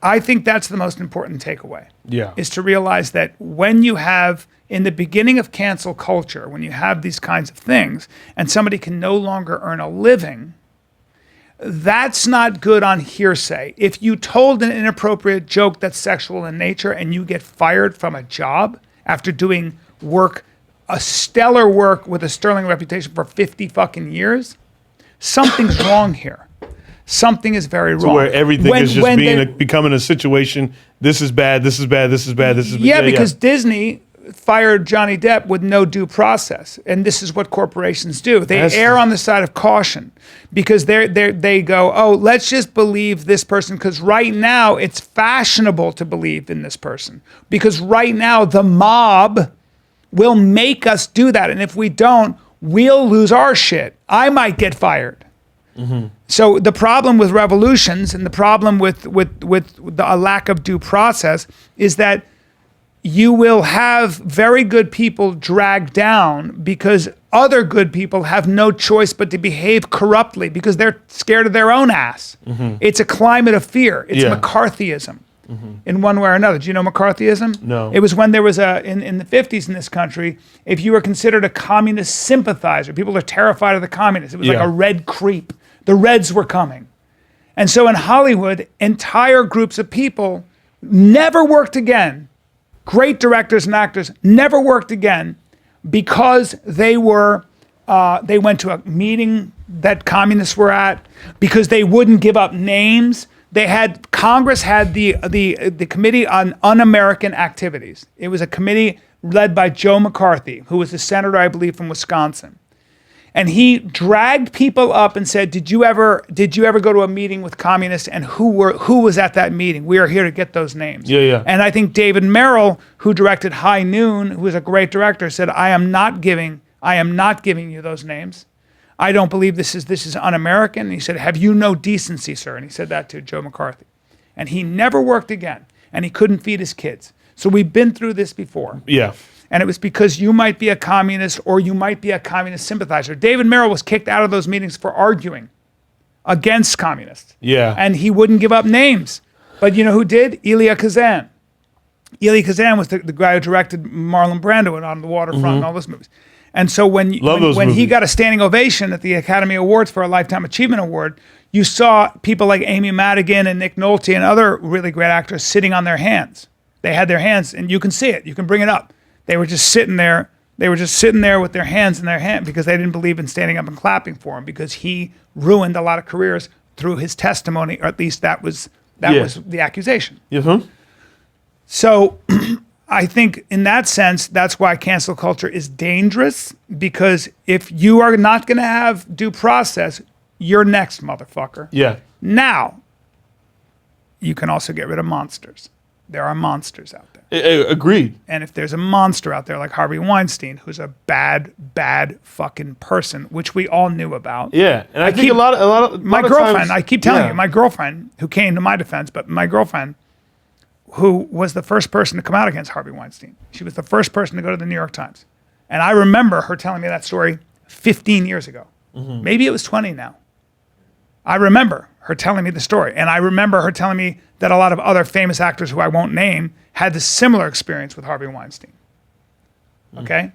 I think that's the most important takeaway. Yeah. Is to realize that when you have in the beginning of cancel culture, when you have these kinds of things, and somebody can no longer earn a living, that's not good on hearsay. If you told an inappropriate joke that's sexual in nature and you get fired from a job after doing work, a stellar work with a sterling reputation for 50 fucking years, something's wrong here. Something is very wrong. Where everything is just becoming a situation. This is bad. This is bad. This is bad. This is bad. Yeah, because Disney fired Johnny Depp with no due process, and this is what corporations do. They err on the side of caution because they go, oh, let's just believe this person because right now it's fashionable to believe in this person because right now the mob will make us do that, and if we don't, we'll lose our shit. I might get fired. So the problem with revolutions and the problem with a lack of due process is that you will have very good people dragged down because other good people have no choice but to behave corruptly because they're scared of their own ass. It's a climate of fear. It's McCarthyism in one way or another. Do you know McCarthyism? No. It was when there was in the 50s in this country, if you were considered a communist sympathizer, people are terrified of the communists. It was like a red creep. The Reds were coming. And so in Hollywood, entire groups of people never worked again. Great directors and actors never worked again because they went to a meeting that communists were at, because they wouldn't give up names. Congress had the Committee on Un-American Activities. It was a committee led by Joe McCarthy, who was a senator, I believe, from Wisconsin. And he dragged people up and said, did you ever go to a meeting with communists, and who was at that meeting? We are here to get those names. Yeah. And I think David Merrill, who directed High Noon, who was a great director, said, I am not giving you those names. I don't believe this is un-American. And he said, have you no decency, sir? And he said that to Joe McCarthy. And he never worked again, and he couldn't feed his kids. So we've been through this before. Yeah. And it was because you might be a communist or you might be a communist sympathizer. David Merrill was kicked out of those meetings for arguing against communists. Yeah. And he wouldn't give up names. But you know who did? Elia Kazan. Elia Kazan was the guy who directed Marlon Brando and On the Waterfront and all those movies. And so when he got a standing ovation at the Academy Awards for a Lifetime Achievement Award, you saw people like Amy Madigan and Nick Nolte and other really great actors sitting on their hands. They had their hands, and you can see it. You can bring it up. They were just sitting there. They were just sitting there with their hands in their hand because they didn't believe in standing up and clapping for him, because he ruined a lot of careers through his testimony, or at least that was the accusation. So I think in that sense, that's why cancel culture is dangerous, because if you are not going to have due process, you're next, motherfucker. Yeah. Now, you can also get rid of monsters. There are monsters out there. Agreed. And if there's a monster out there like Harvey Weinstein, who's a bad, bad fucking person, which we all knew about. Yeah, and I think a lot of my girlfriend. times, I keep telling you, my girlfriend, who came to my defense, but my girlfriend, who was the first person to come out against Harvey Weinstein. She was the first person to go to the New York Times, and I remember her telling me that story 15 years ago. Maybe it was 20 now. I remember her telling me the story, and I remember her telling me that a lot of other famous actors who I won't name had this similar experience with Harvey Weinstein. Okay?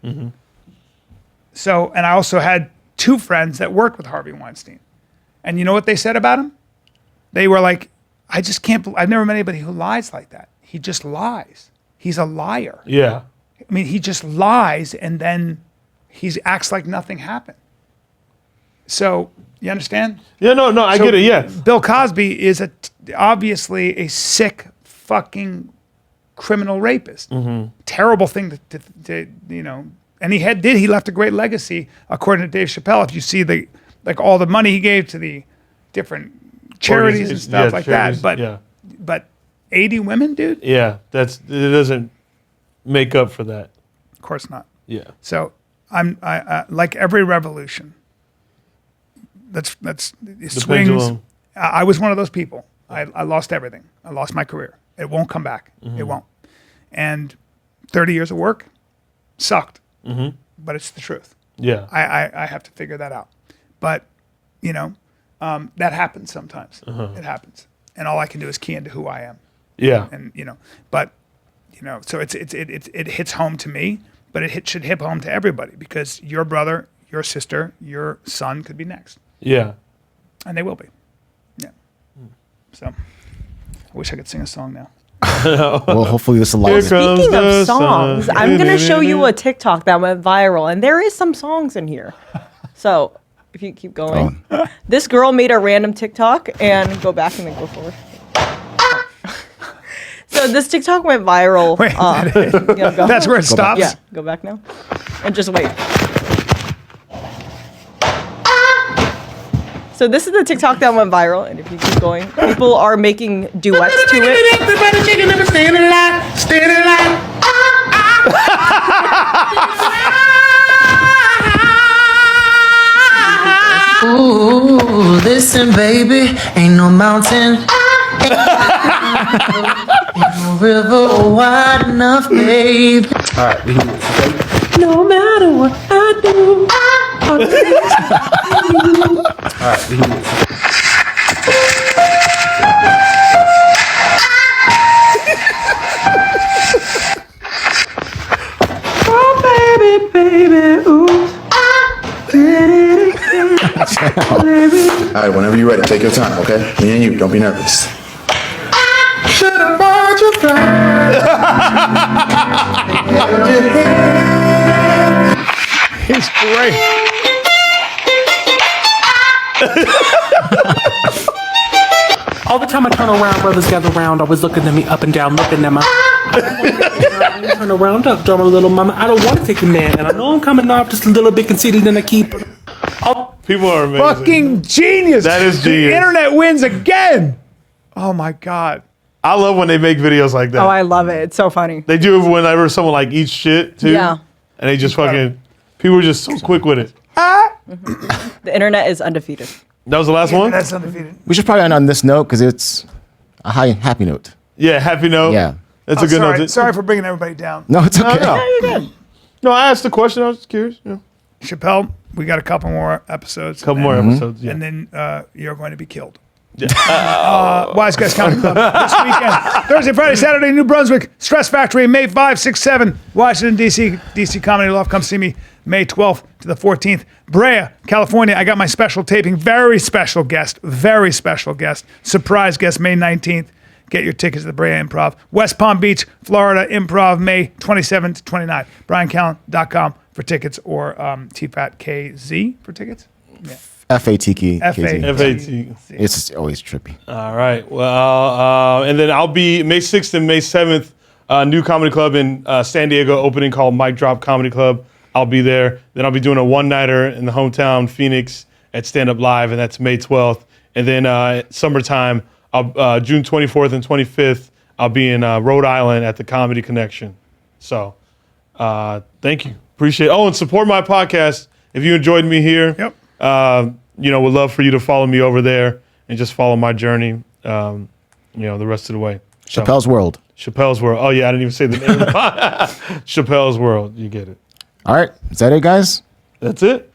So, and I also had two friends that worked with Harvey Weinstein. And you know what they said about him? They were like, I just can't believe, I've never met anybody who lies like that. He just lies. He's a liar. Yeah. I mean, he just lies and then he acts like nothing happened. So, you understand? Yeah, no, I get it, yeah. Bill Cosby is obviously a sick fucking criminal rapist. Terrible thing to you know, and he left a great legacy, according to Dave Chappelle. If you see all the money he gave to the different charities and stuff like that. But 80 women, dude? Yeah, it doesn't make up for that. Of course not. Yeah. So I like every revolution. It swings. pendulum. I was one of those people. I lost everything. I lost my career. It won't come back. It won't. And 30 years of work sucked. But it's the truth. Yeah. I have to figure that out. But, you know, that happens sometimes. It happens. And all I can do is key into who I am. Yeah. And, you know, but, you know, so it hits home to me, but it should hit home to everybody, because your brother, your sister, your son could be next. Yeah. And they will be. Yeah. So I wish I could sing a song now. Well, hopefully this will Here light it. comes Speaking the of songs, sun. I'm gonna show you a TikTok that went viral, and there is some songs in here. So if you keep going, this girl made a random TikTok, and go back and then go forward. So this TikTok went viral. Wait, Go. that's where it stops. Yeah, go back now, and just wait. So this is the TikTok that went viral, and if you keep going, people are making duets to it. Ooh, listen, baby, ain't no mountain, ain't no river wide enough, baby. All right, we can No matter what I do, all right, we can oh baby, baby, ooh. All right, whenever you're ready, take your time, okay? Me and you, don't be nervous. It's great. All the time I turn around, brothers gather round, always looking at me up and down, looking at my. I turn around, up, drum a little mama. I don't want to take the man, and I know I'm coming off just a little bit conceited, and I keep. People are amazing. Fucking genius. That is The genius. internet wins again. Oh my God. I love when they make videos like that. Oh, I love it. It's so funny. They do it whenever someone like eats shit too. Yeah. And they just fucking, people are just so quick with it. The internet is undefeated. That was the last one? That's undefeated. We should probably end on this note because it's a happy note. Yeah, happy note. Yeah. That's Oh, a good sorry. note. Sorry for bringing everybody down. No, it's okay. No. No, I asked the question. I was just curious. Yeah. Chappelle, we got a couple more episodes. Couple more episodes. Yeah. And then you're going to be killed. Wise Guys Comedy Club this weekend. Thursday, Friday, Saturday, New Brunswick, Stress Factory, May 5, 6, 7, Washington, D.C., D.C. Comedy Loft. Come see me May 12th to the 14th. Brea, California, I got my special taping. Very special guest. Surprise guest, May 19th. Get your tickets to the Brea Improv. West Palm Beach, Florida, Improv, May 27th to 29th. BrianCallen.com for tickets or TFATKZ for tickets. FATK. FAT. It's always trippy. All right. Well, and then I'll be May 6th and May 7th, new comedy club in San Diego opening called Mic Drop Comedy Club. I'll be there. Then I'll be doing a one-nighter in the hometown Phoenix at Stand Up Live, and that's May 12th. And then summertime, June 24th and 25th, I'll be in Rhode Island at the Comedy Connection. So thank you. Appreciate it. Oh, and support my podcast. If you enjoyed me here, would love for you to follow me over there and just follow my journey, the rest of the way. Chappelle's World. Chappelle's World. Oh, yeah, I didn't even say the name of the Chappelle's World. You get it. All right. Is that it, guys? That's it.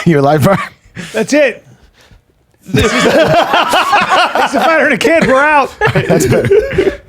You're live, Brian? That's it. This is the Fighter and a Kid. We're out. That's better.